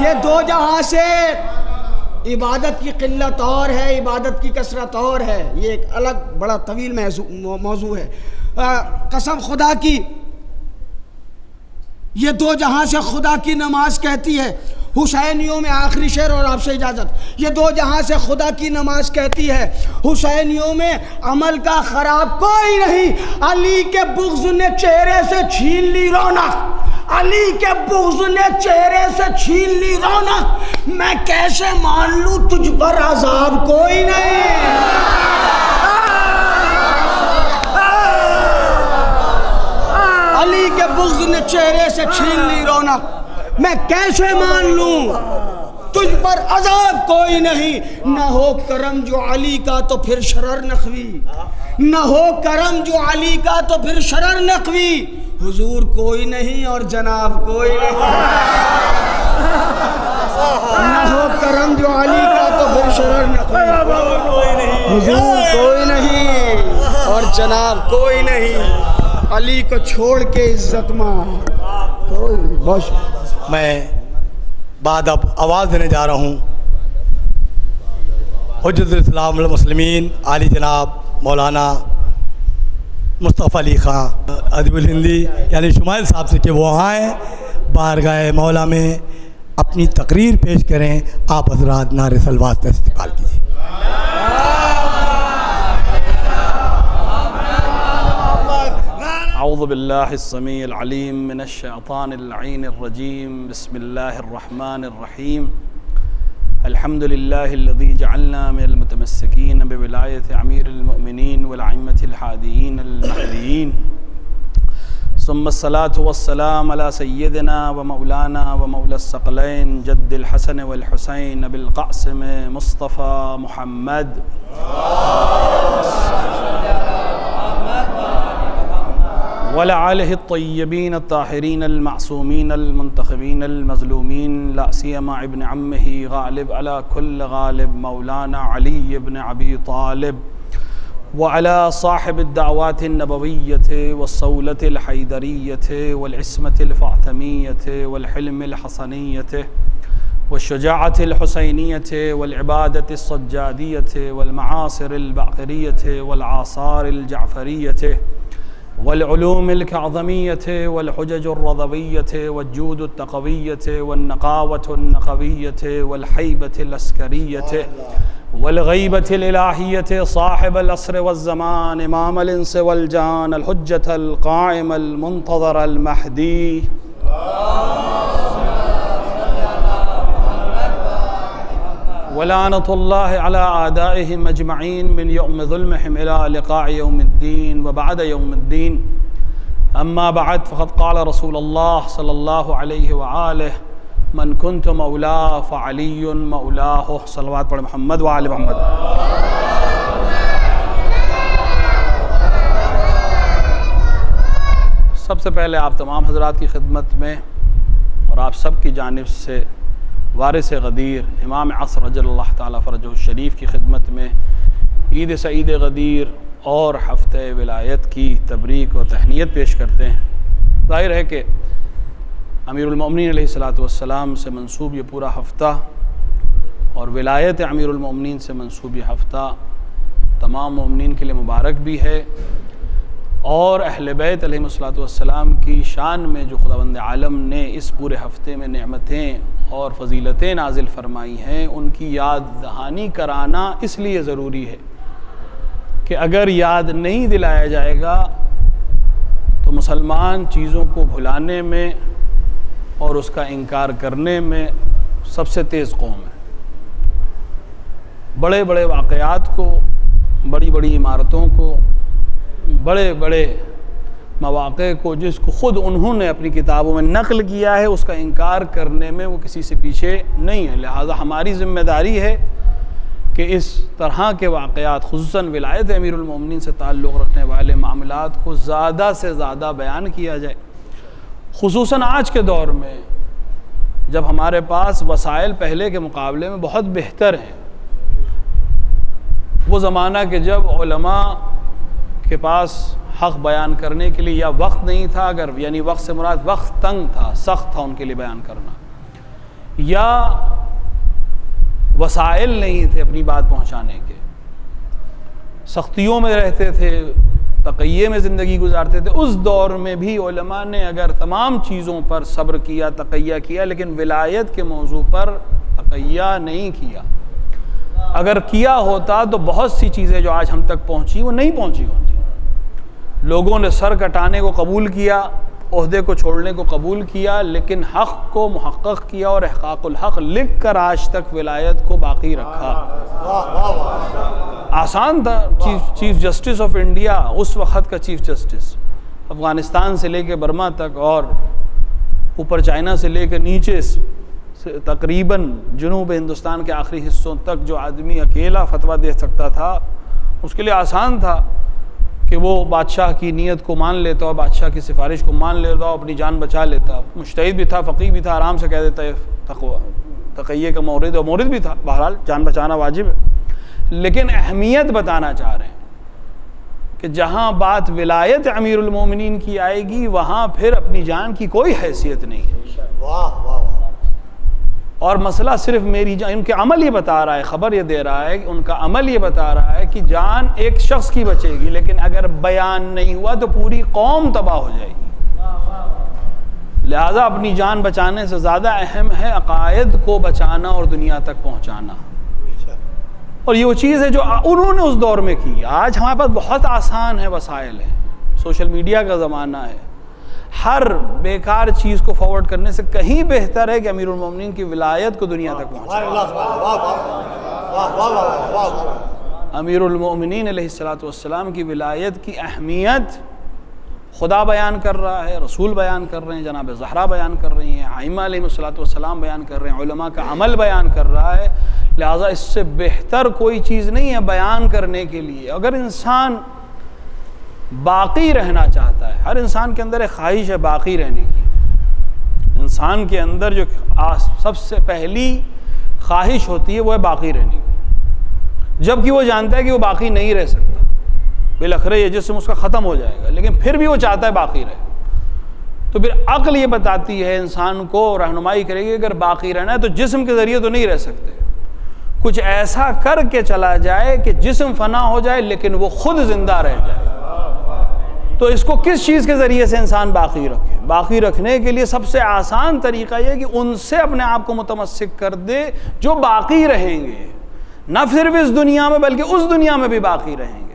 یہ دو جہاں سے عبادت کی قلت اور ہے عبادت کی کثرت اور ہے. یہ ایک الگ بڑا طویل موضوع ہے. قسم خدا کی یہ دو جہاں سے خدا کی نماز کہتی ہے حسینیوں میں آخری شعر اور آپ سے اجازت. یہ دو جہاں سے خدا کی نماز کہتی ہے حسینیوں میں عمل کا خراب کوئی نہیں. علی کے بغض نے چہرے سے چھین لی رونق علی کے بغض نے چہرے سے چھین لی رونق میں کیسے مان لوں تجھ پر عذاب کوئی نہیں. علی کے بغض نے چہرے سے چھین لی رونق میں کیسے مان لوں تجھ پر عذاب کوئی نہیں. نہ ہو کرم جو علی کا تو پھر شرر نقوی نہ ہو کرم جو علی کا تو پھر شرر نقوی حضور کوئی نہیں اور جناب کوئی نہیں. نہ ہو کرم جو علی کا تو پھر شرر نقوی حضور کوئی نہیں اور جناب کوئی نہیں. علی کو چھوڑ کے عزت ماں بہت میں بعد اب آواز دینے جا رہا ہوں حجت الاسلام والمسلمین عالی جناب مولانا مصطفیٰ علی خان ادیب الہندی یعنی شمائل صاحب سے کہ وہ آئیں بارگاہ مولا میں اپنی تقریر پیش کریں. آپ حضرات نعرے صلوات کا استقبال کیجیے. اعوذ باللہ السمیع العلیم من الشیطان اللعین الرجیم. بسم اللہ الرحمن الرحیم. الحمد للہ الذی جعلنا من المتمسکین بولایت امیر المؤمنین والائمة الحادیین المہدیین. ثم الصلاة والسلام على سیدنا ومولانا ومولا الثقلین جد الحسن والحسین ابی القاسم مصطفیٰ محمد وعلى الطيبين الطاهرين المعصومين المنتخبين المظلومين لا سيما ابن عمه غالب على كل غالب مولانا علي بن أبي طالب وعلى صاحب الدعوات النبوية والصولة الحيدرية والعصمة الفاطمية والحلم الحسنية والشجاعة الحسينية والعبادة الصجادية والمعاصر الباقرية والعاصار الجعفرية والعلوم الكعظمية والحجج الرضوية والجود التقوية والنقاوة النقوية والحيبة العسكرية والغيبة الإلهية صاحب العصر والزمان إمام الإنس والجان الحجة القائم المنتظر المهدي ولعنة الله على أعدائهم أجمعين من يوم ظلمهم إلى لقاء يوم الدين وبعد يوم الدين. أما بعد فقد قال رسول الله صلى الله عليه وآله من كنت مولاه فعلي مولاه. صلوات پڑھ محمد وآل محمد. سب سے پہلے آپ تمام حضرات کی خدمت میں اور آپ سب کی جانب سے وارث غدیر امام عصر رجل اللہ تعالیٰ فرجہ الشریف کی خدمت میں عید سعید غدیر اور ہفتہ ولایت کی تبریک و تہنیت پیش کرتے ہیں. ظاہر ہے کہ امیر المؤمنین علیہ الصلاۃ والسلام سے منسوب یہ پورا ہفتہ اور ولایت امیر المؤمنین سے منسوب یہ ہفتہ تمام مومنین کے لیے مبارک بھی ہے، اور اہل بیت علیہ الصلاۃ والسلام کی شان میں جو خداوند عالم نے اس پورے ہفتے میں نعمتیں اور فضیلتیں نازل فرمائی ہیں ان کی یاد دہانی کرانا اس لیے ضروری ہے کہ اگر یاد نہیں دلایا جائے گا تو مسلمان چیزوں کو بھلانے میں اور اس کا انکار کرنے میں سب سے تیز قوم ہے. بڑے بڑے واقعات کو، بڑی بڑی عمارتوں کو، بڑے بڑے مواقع کو جس کو خود انہوں نے اپنی کتابوں میں نقل کیا ہے اس کا انکار کرنے میں وہ کسی سے پیچھے نہیں ہے. لہٰذا ہماری ذمہ داری ہے کہ اس طرح کے واقعات خصوصاً ولایت امیر المومنین سے تعلق رکھنے والے معاملات کو زیادہ سے زیادہ بیان کیا جائے، خصوصاً آج کے دور میں جب ہمارے پاس وسائل پہلے کے مقابلے میں بہت بہتر ہیں. وہ زمانہ کہ جب علماء کے پاس حق بیان کرنے کے لیے یا وقت نہیں تھا، اگر یعنی وقت سے مراد وقت تنگ تھا، سخت تھا ان کے لیے بیان کرنا، یا وسائل نہیں تھے اپنی بات پہنچانے کے، سختیوں میں رہتے تھے، تقیے میں زندگی گزارتے تھے، اس دور میں بھی علماء نے اگر تمام چیزوں پر صبر کیا، تقیہ کیا، لیکن ولایت کے موضوع پر تقیہ نہیں کیا. اگر کیا ہوتا تو بہت سی چیزیں جو آج ہم تک پہنچی وہ نہیں پہنچی ہوتی. لوگوں نے سر کٹانے کو قبول کیا، عہدے کو چھوڑنے کو قبول کیا، لیکن حق کو محقق کیا اور احقاق الحق لکھ کر آج تک ولایت کو باقی رکھا. آسان تھا. چیف جسٹس آف انڈیا اس وقت کا چیف جسٹس افغانستان سے لے کے برما تک اور اوپر چائنا سے لے کے نیچے تقریباً جنوب ہندوستان کے آخری حصوں تک جو آدمی اکیلا فتویٰ دے سکتا تھا اس کے لیے آسان تھا کہ وہ بادشاہ کی نیت کو مان لیتا اور بادشاہ کی سفارش کو مان لیتا اور اپنی جان بچا لیتا. مجتہد بھی تھا، فقیہ بھی تھا، آرام سے کہہ دیتا ہے تقیہ کا مورد، اور مورد بھی تھا. بہرحال جان بچانا واجب ہے، لیکن اہمیت بتانا چاہ رہے ہیں کہ کہ جہاں بات ولایت امیر المومنین کی آئے گی وہاں پھر اپنی جان کی کوئی حیثیت نہیں ہے. واہ واہ. اور مسئلہ صرف میری جان، ان کے عمل یہ بتا رہا ہے، خبر یہ دے رہا ہے کہ ان کا عمل یہ بتا رہا ہے کہ جان ایک شخص کی بچے گی، لیکن اگر بیان نہیں ہوا تو پوری قوم تباہ ہو جائے گی. لہٰذا اپنی جان بچانے سے زیادہ اہم ہے عقائد کو بچانا اور دنیا تک پہنچانا. اور یہ وہ چیز ہے جو انہوں نے اس دور میں کی. آج ہمارے پاس بہت آسان ہے، وسائل ہیں، سوشل میڈیا کا زمانہ ہے. ہر بیکار چیز کو فارورڈ کرنے سے کہیں بہتر ہے کہ امیر المومنین کی ولایت کو دنیا تک پہنچائے. امیر المومنین علیہ الصلوۃ والسلام کی ولایت کی اہمیت خدا بیان کر رہا ہے، رسول بیان کر رہے ہیں، جناب زہرا بیان کر رہی ہیں، ائمہ علیہ الصلوۃ والسلام بیان کر رہے ہیں، علماء کا عمل بیان کر رہا ہے. لہٰذا اس سے بہتر کوئی چیز نہیں ہے بیان کرنے کے لیے. اگر انسان باقی رہنا چاہتا ہے، ہر انسان کے اندر ایک خواہش ہے باقی رہنے کی. انسان کے اندر جو سب سے پہلی خواہش ہوتی ہے وہ ہے باقی رہنے کی، جبکہ وہ جانتا ہے کہ وہ باقی نہیں رہ سکتا، بالآخر یہ جسم اس کا ختم ہو جائے گا، لیکن پھر بھی وہ چاہتا ہے باقی رہے. تو پھر عقل یہ بتاتی ہے، انسان کو رہنمائی کرے گی اگر باقی رہنا ہے تو جسم کے ذریعے تو نہیں رہ سکتے، کچھ ایسا کر کے چلا جائے کہ جسم فنا ہو جائے لیکن وہ خود زندہ رہ جائے. تو اس کو کس چیز کے ذریعے سے انسان باقی رکھے؟ باقی رکھنے کے لیے سب سے آسان طریقہ یہ ہے کہ ان سے اپنے آپ کو متمسک کر دے جو باقی رہیں گے، نہ صرف اس دنیا میں بلکہ اس دنیا میں بھی باقی رہیں گے.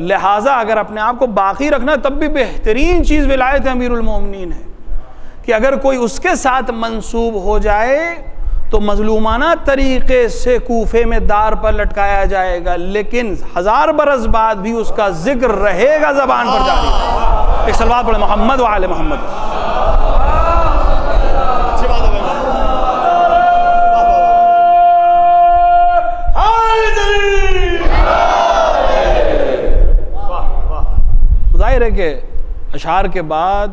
لہٰذا اگر اپنے آپ کو باقی رکھنا تب بھی بہترین چیز ولایت امیر المومنین ہے کہ اگر کوئی اس کے ساتھ منسوب ہو جائے تو مظلومانہ طریقے سے کوفے میں دار پر لٹکایا جائے گا، لیکن 1000 برس بعد بھی اس کا ذکر رہے گا زبان پر جاری. ایک صلوات پڑھیں محمد وآل محمد. ظاہر ہے کہ اشعار کے بعد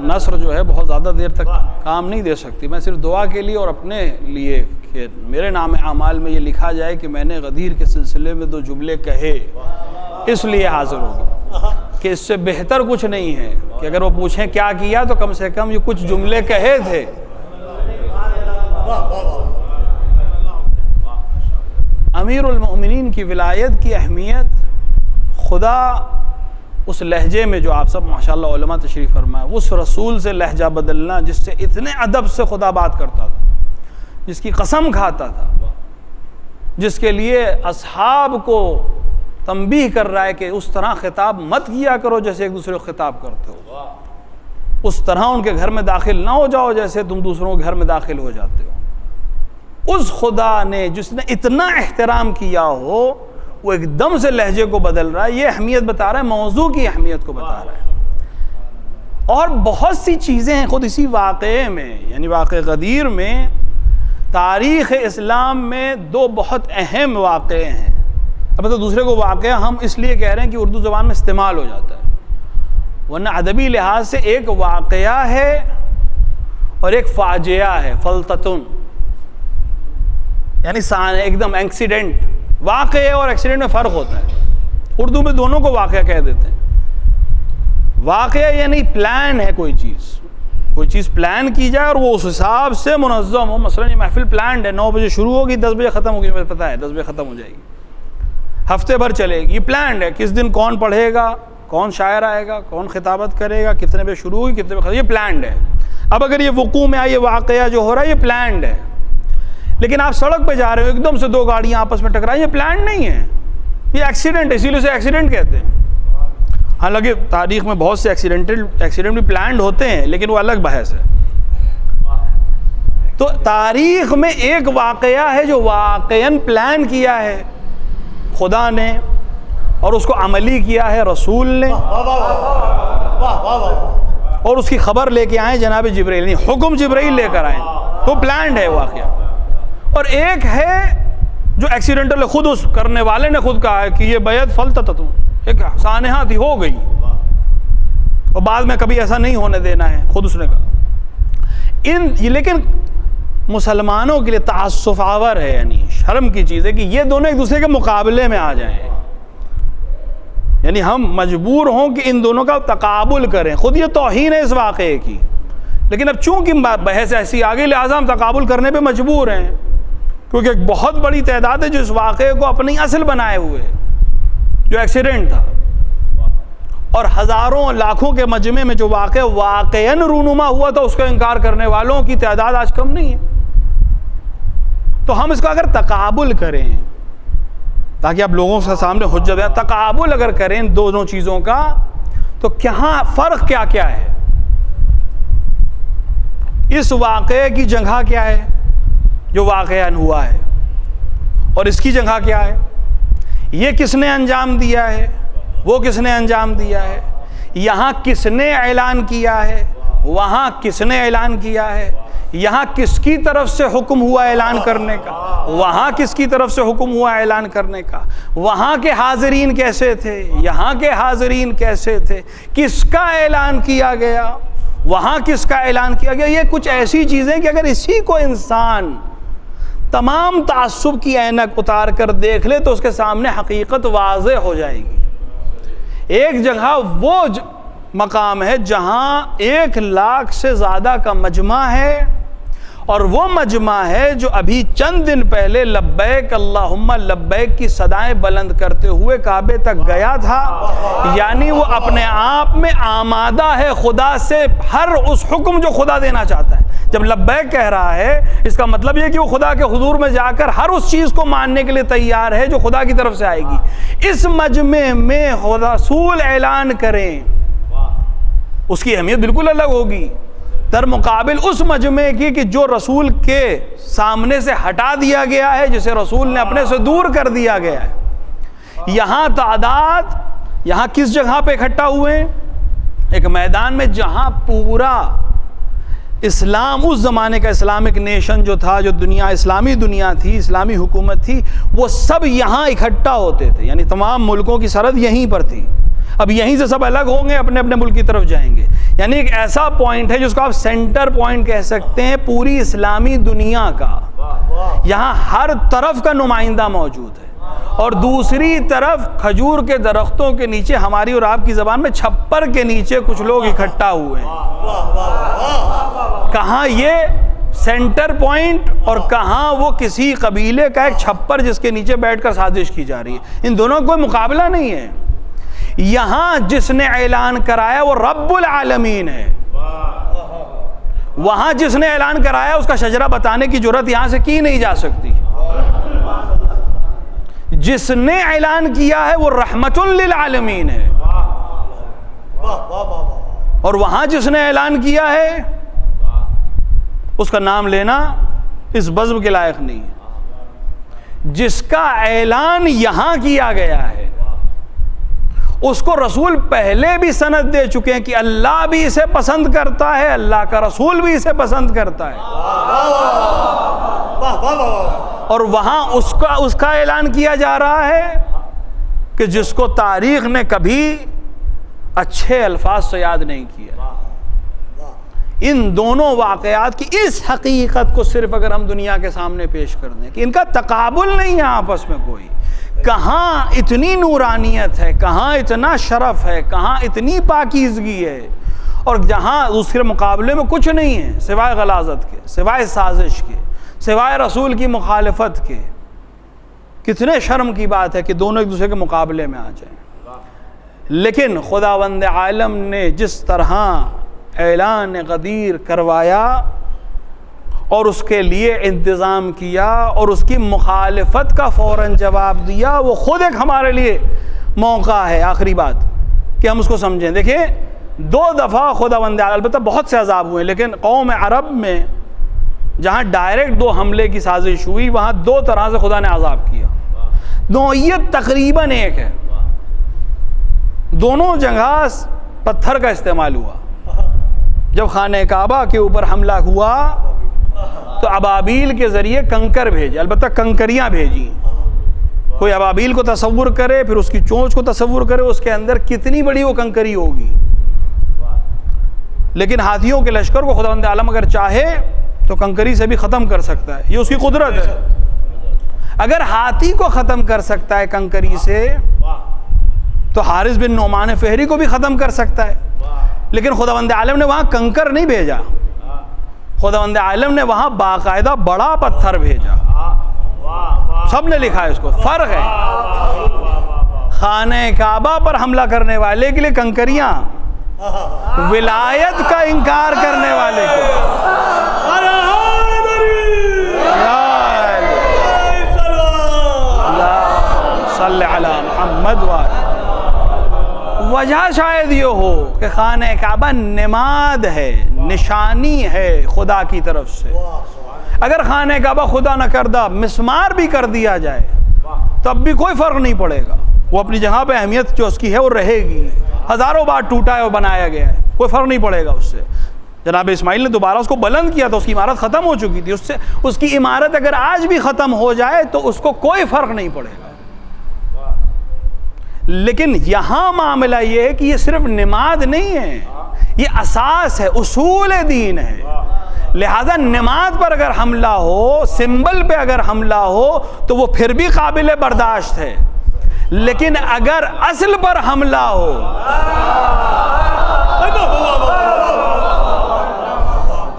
نثر جو ہے بہت زیادہ دیر تک کام نہیں دے سکتی. میں صرف دعا کے لیے اور اپنے لیے کہ میرے نام اعمال میں یہ لکھا جائے کہ میں نے غدیر کے سلسلے میں 2 جملے کہے، اس لیے حاضر ہوگا کہ اس سے بہتر کچھ نہیں ہے کہ اگر وہ پوچھیں کیا کیا تو کم سے کم یہ کچھ جملے کہے تھے. امیر المؤمنین کی ولایت کی اہمیت خدا اس لہجے میں جو آپ سب ماشاءاللہ علماء تشریف فرمائے، اس رسول سے لہجہ بدلنا جس سے اتنے ادب سے خدا بات کرتا تھا، جس کی قسم کھاتا تھا، جس کے لیے اصحاب کو تنبیہ کر رہا ہے کہ اس طرح خطاب مت کیا کرو جیسے ایک دوسرے کو خطاب کرتے ہو، اس طرح ان کے گھر میں داخل نہ ہو جاؤ جیسے تم دوسروں کے گھر میں داخل ہو جاتے ہو. اس خدا نے جس نے اتنا احترام کیا ہو وہ ایک دم سے لہجے کو بدل رہا ہے. یہ اہمیت بتا رہا ہے، موضوع کی اہمیت کو بتا رہا ہے. اور بہت سی چیزیں ہیں خود اسی واقعے میں، یعنی واقعہ غدیر میں تاریخ اسلام میں 2 بہت اہم واقعے ہیں. البتہ دوسرے کو واقعہ ہم اس لیے کہہ رہے ہیں کہ اردو زبان میں استعمال ہو جاتا ہے، ورنہ ادبی لحاظ سے ایک واقعہ ہے اور ایک فاجعہ ہے، فلتتن، یعنی ایک دم ایکسیڈنٹ. واقعہ اور ایکسیڈنٹ میں فرق ہوتا ہے. اردو میں دونوں کو واقعہ کہہ دیتے ہیں. واقعہ یعنی پلان ہے، کوئی چیز پلان کی جائے اور وہ اس حساب سے منظم ہو. مثلا یہ محفل پلانڈ ہے، 9 بجے شروع ہوگی 10 بجے ختم ہوگی، مجھے پتہ ہے 10 بجے ختم ہو جائے گی، ہفتے بھر چلے گی. یہ پلانڈ ہے، کس دن کون پڑھے گا، کون شاعر آئے گا، کون خطابت کرے گا، کتنے بجے شروع ہوگی کتنے بجے ختم، یہ پلانڈ ہے. اب اگر یہ وقوع میں آئے، یہ واقعہ جو ہو رہا ہے یہ پلانڈ ہے. لیکن آپ سڑک پہ جا رہے ہو، ایک دم سے 2 گاڑیاں آپس میں ٹکرائیں، یہ پلان نہیں ہے، یہ ایکسیڈنٹ ہے، اسی لیے اسے ایکسیڈنٹ کہتے ہیں. حالانکہ تاریخ میں بہت سے ایکسیڈنٹ بھی پلانڈ ہوتے ہیں، لیکن وہ الگ بحث ہے. تو تاریخ میں ایک واقعہ ہے جو واقعاً پلان کیا ہے خدا نے اور اس کو عملی کیا ہے رسول نے، اور اس کی خبر لے کے آئے جناب جبرائیل، یعنی حکم جبرائیل لے کر آئے، تو پلانڈ ہے واقعہ. اور ایک ہے جو ایکسیڈنٹل خود اس کرنے والے نے خود کہا ہے کہ یہ بیعت فلتتن، ایک سانحہ تھی، ہو گئی اور بعد میں کبھی ایسا نہیں ہونے دینا ہے، خود اس نے کہا. لیکن مسلمانوں کے لیے تعسف آور ہے، یعنی شرم کی چیز ہے کہ یہ دونوں ایک دوسرے کے مقابلے میں آ جائیں. یعنی ہم مجبور ہوں کہ ان دونوں کا تقابل کریں. خود یہ توہین ہے اس واقعے کی، لیکن اب چونکہ بحث ایسی آگے لہٰذا ہم تقابل کرنے پہ مجبور ہیں، کیونکہ ایک بہت بڑی تعداد ہے جو اس واقعے کو اپنی اصل بنائے ہوئے، جو ایکسیڈنٹ تھا، اور ہزاروں لاکھوں کے مجمع میں جو واقعہ واقعاً رونما ہوا تھا اس کا انکار کرنے والوں کی تعداد آج کم نہیں ہے. تو ہم اس کا اگر تقابل کریں تاکہ اب لوگوں کے سامنے حجت ہے، تقابل اگر کریں دونوں چیزوں کا، تو کہاں فرق کیا کیا ہے؟ اس واقعے کی جگہ کیا ہے جو واقعاً ہوا ہے، اور اس کی جگہ کیا ہے؟ یہ کس نے انجام دیا ہے، وہ کس نے انجام دیا ہے، یہاں کس نے اعلان کیا ہے، وہاں کس نے اعلان کیا ہے، یہاں کس کی طرف سے حکم ہوا اعلان کرنے کا، وہاں کس کی طرف سے حکم ہوا اعلان کرنے کا، وہاں کے حاضرین کیسے تھے، یہاں کے حاضرین کیسے تھے، کس کا اعلان کیا گیا، وہاں کس کا اعلان کیا گیا. یہ کچھ ایسی چیزیں کہ اگر اسی کو انسان تمام تعصب کی اینک اتار کر دیکھ لے تو اس کے سامنے حقیقت واضح ہو جائے گی. ایک جگہ وہ مقام ہے جہاں 1,00,000 سے زیادہ کا مجمع ہے، اور وہ مجمع ہے جو ابھی چند دن پہلے لبیک اللہم لبیک کی صدائیں بلند کرتے ہوئے کعبے تک گیا تھا. یعنی وہ اپنے آپ میں آمادہ ہے خدا سے ہر اس حکم جو خدا دینا چاہتا ہے. جب لبیک کہہ رہا ہے اس کا مطلب یہ کہ وہ خدا کے حضور میں جا کر ہر اس چیز کو ماننے کے لیے تیار ہے جو خدا کی طرف سے آئے گی. اس مجمع میں رسول اعلان کریں اس کی اہمیت بالکل الگ ہوگی در مقابل اس مجمع کی کہ جو رسول کے سامنے سے ہٹا دیا گیا ہے، جسے رسول نے اپنے سے دور کر دیا گیا ہے. یہاں تعداد، یہاں کس جگہ پہ اکٹھا ہوئے ہیں؟ ایک میدان میں جہاں پورا اسلام، اس زمانے کا اسلامک نیشن جو تھا، جو دنیا اسلامی دنیا تھی، اسلامی حکومت تھی، وہ سب یہاں اکٹھا ہوتے تھے. یعنی تمام ملکوں کی سرحد یہیں پر تھی. اب یہیں سے سب الگ ہوں گے، اپنے اپنے ملک کی طرف جائیں گے. یعنی ایک ایسا پوائنٹ ہے جس کو آپ سینٹر پوائنٹ کہہ سکتے ہیں پوری اسلامی دنیا کا. یہاں ہر طرف کا نمائندہ موجود ہے، اور دوسری طرف کھجور کے درختوں کے نیچے، ہماری اور آپ کی زبان میں چھپر کے نیچے کچھ لوگ اکٹھا ہوئے ہیں. کہاں یہ سینٹر پوائنٹ اور کہاں وہ کسی قبیلے کا ایک چھپر جس کے نیچے بیٹھ کر سازش کی جا رہی ہے. ان دونوں کا کوئی مقابلہ نہیں ہے. یہاں جس نے اعلان کرایا وہ رب العالمین ہے، وہاں جس نے اعلان کرایا اس کا شجرہ بتانے کی جرات یہاں سے کی نہیں جا سکتی. جس نے اعلان کیا ہے وہ رحمت للعالمین ہے، اور وہاں جس نے اعلان کیا ہے اس کا نام لینا اس بزم کے لائق نہیں ہے. جس کا اعلان یہاں کیا گیا ہے اس کو رسول پہلے بھی سند دے چکے ہیں کہ اللہ بھی اسے پسند کرتا ہے، اللہ کا رسول بھی اسے پسند کرتا ہے. اور وہاں اس کا اعلان کیا جا رہا ہے کہ جس کو تاریخ نے کبھی اچھے الفاظ سے یاد نہیں کیا. ان دونوں واقعات کی اس حقیقت کو صرف اگر ہم دنیا کے سامنے پیش کر دیں کہ ان کا تقابل نہیں ہے آپس میں کوئی، کہاں اتنی نورانیت ہے، کہاں اتنا شرف ہے، کہاں اتنی پاکیزگی ہے، اور جہاں اس کے مقابلے میں کچھ نہیں ہے سوائے غلاظت کے، سوائے سازش کے، سوائے رسول کی مخالفت کے. کتنے شرم کی بات ہے کہ دونوں ایک دوسرے کے مقابلے میں آ جائیں. لیکن خداوند عالم نے جس طرح اعلان غدیر کروایا اور اس کے لیے انتظام کیا اور اس کی مخالفت کا فوراً جواب دیا، وہ خود ایک ہمارے لیے موقع ہے. آخری بات کہ ہم اس کو سمجھیں. دیکھیں 2 دفعہ خداوند عالم، البتہ بہت سے عذاب ہوئے، لیکن قوم عرب میں جہاں ڈائریکٹ 2 حملے کی سازش ہوئی وہاں 2 طرح سے خدا نے عذاب کیا. نوعیت تقریباً ایک ہے. دونوں جگہ پتھر کا استعمال ہوا. جب خانہ کعبہ کے اوپر حملہ ہوا تو ابابیل کے ذریعے کنکر بھیجے، البتہ کنکریاں بھیجی. کوئی ابابیل کو تصور کرے، پھر اس کی چونچ کو تصور کرے، اس کے اندر کتنی بڑی وہ کنکری ہوگی. لیکن ہاتھیوں کے لشکر کو خداوند عالم اگر چاہے تو کنکری سے بھی ختم کر سکتا ہے، یہ اس کی قدرت ہے. اگر ہاتھی کو ختم کر سکتا ہے کنکری سے تو حارث بن نعمان فہری کو بھی ختم کر سکتا ہے، لیکن خداوند عالم نے وہاں کنکر نہیں بھیجا، خداوند عالم نے وہاں باقاعدہ بڑا پتھر بھیجا۔ سب نے لکھا ہے اس کو، فرق ہے خانہ کعبہ پر حملہ کرنے والے کے لیے کنکریاں، ولایت کا انکار کرنے والے کو صلی علی محمد وجہ شاید یہ ہو کہ خانہ کعبہ نماد ہے، نشانی ہے خدا کی طرف سے۔ اگر خانہ کعبہ خدا نہ کردہ مسمار بھی کر دیا جائے تب بھی کوئی فرق نہیں پڑے گا، وہ اپنی جگہ پہ اہمیت جو اس کی ہے وہ رہے گی، ہزاروں بار ٹوٹا ہے اور بنایا گیا ہے، کوئی فرق نہیں پڑے گا اس سے۔ جناب اسماعیل نے دوبارہ اس کو بلند کیا تو اس کی عمارت ختم ہو چکی تھی، اس کی عمارت اگر آج بھی ختم ہو جائے تو اس کو کوئی فرق نہیں پڑے گا۔ لیکن یہاں معاملہ یہ ہے کہ یہ صرف نماد نہیں ہے، یہ اساس ہے، اصول دین ہے۔ لہذا نماد پر اگر حملہ ہو، سمبل پہ اگر حملہ ہو تو وہ پھر بھی قابل برداشت ہے، لیکن اگر اصل پر حملہ ہو،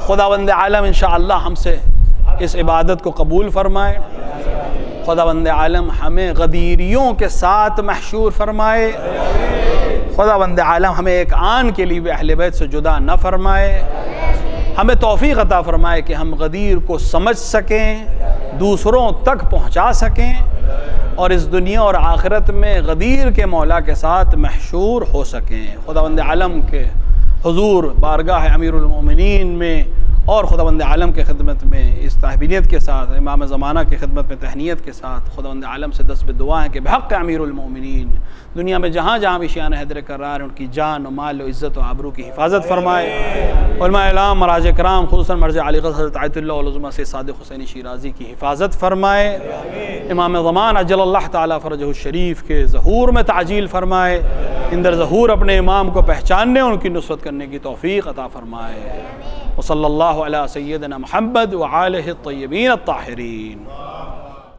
خداوند عالم انشاءاللہ ہم سے اس عبادت کو قبول فرمائے، خداوند عالم ہمیں غدیریوں کے ساتھ محشور فرمائے، خداوند عالم ہمیں ایک آن کے لیے بھی اہل بیت سے جدا نہ فرمائے، ہمیں توفیق عطا فرمائے کہ ہم غدیر کو سمجھ سکیں، دوسروں تک پہنچا سکیں، اور اس دنیا اور آخرت میں غدیر کے مولا کے ساتھ محشور ہو سکیں۔ خداوند عالم کے حضور بارگاہ امیر المومنین میں اور خداوند عالم کے خدمت میں اس تحبینیت کے ساتھ، امام زمانہ کی خدمت میں تہنیت کے ساتھ خداوند عالم سے دست دعا ہے کہ بحق امیر المومنین دنیا میں جہاں جہاں بھی شیعان حیدر کرار ان کی جان و مال و عزت و آبرو کی حفاظت فرمائے، علماء اعلام، مراجع کرام، خصوصاً مرجع علی قدر حضرت آیت اللہ العظمیٰ سے صادق حسینی شیرازی کی حفاظت فرمائے، امام زمان عجل اللہ تعالیٰ فرجہ الشریف کے ظہور میں تعجیل فرمائے، اندر ظہور اپنے امام کو پہچاننے اور ان کی نصرت کرنے کی توفیق عطا فرمائے، وصلی اللہ علی سیدنا محمد وآلہ الطیبین الطاہرین۔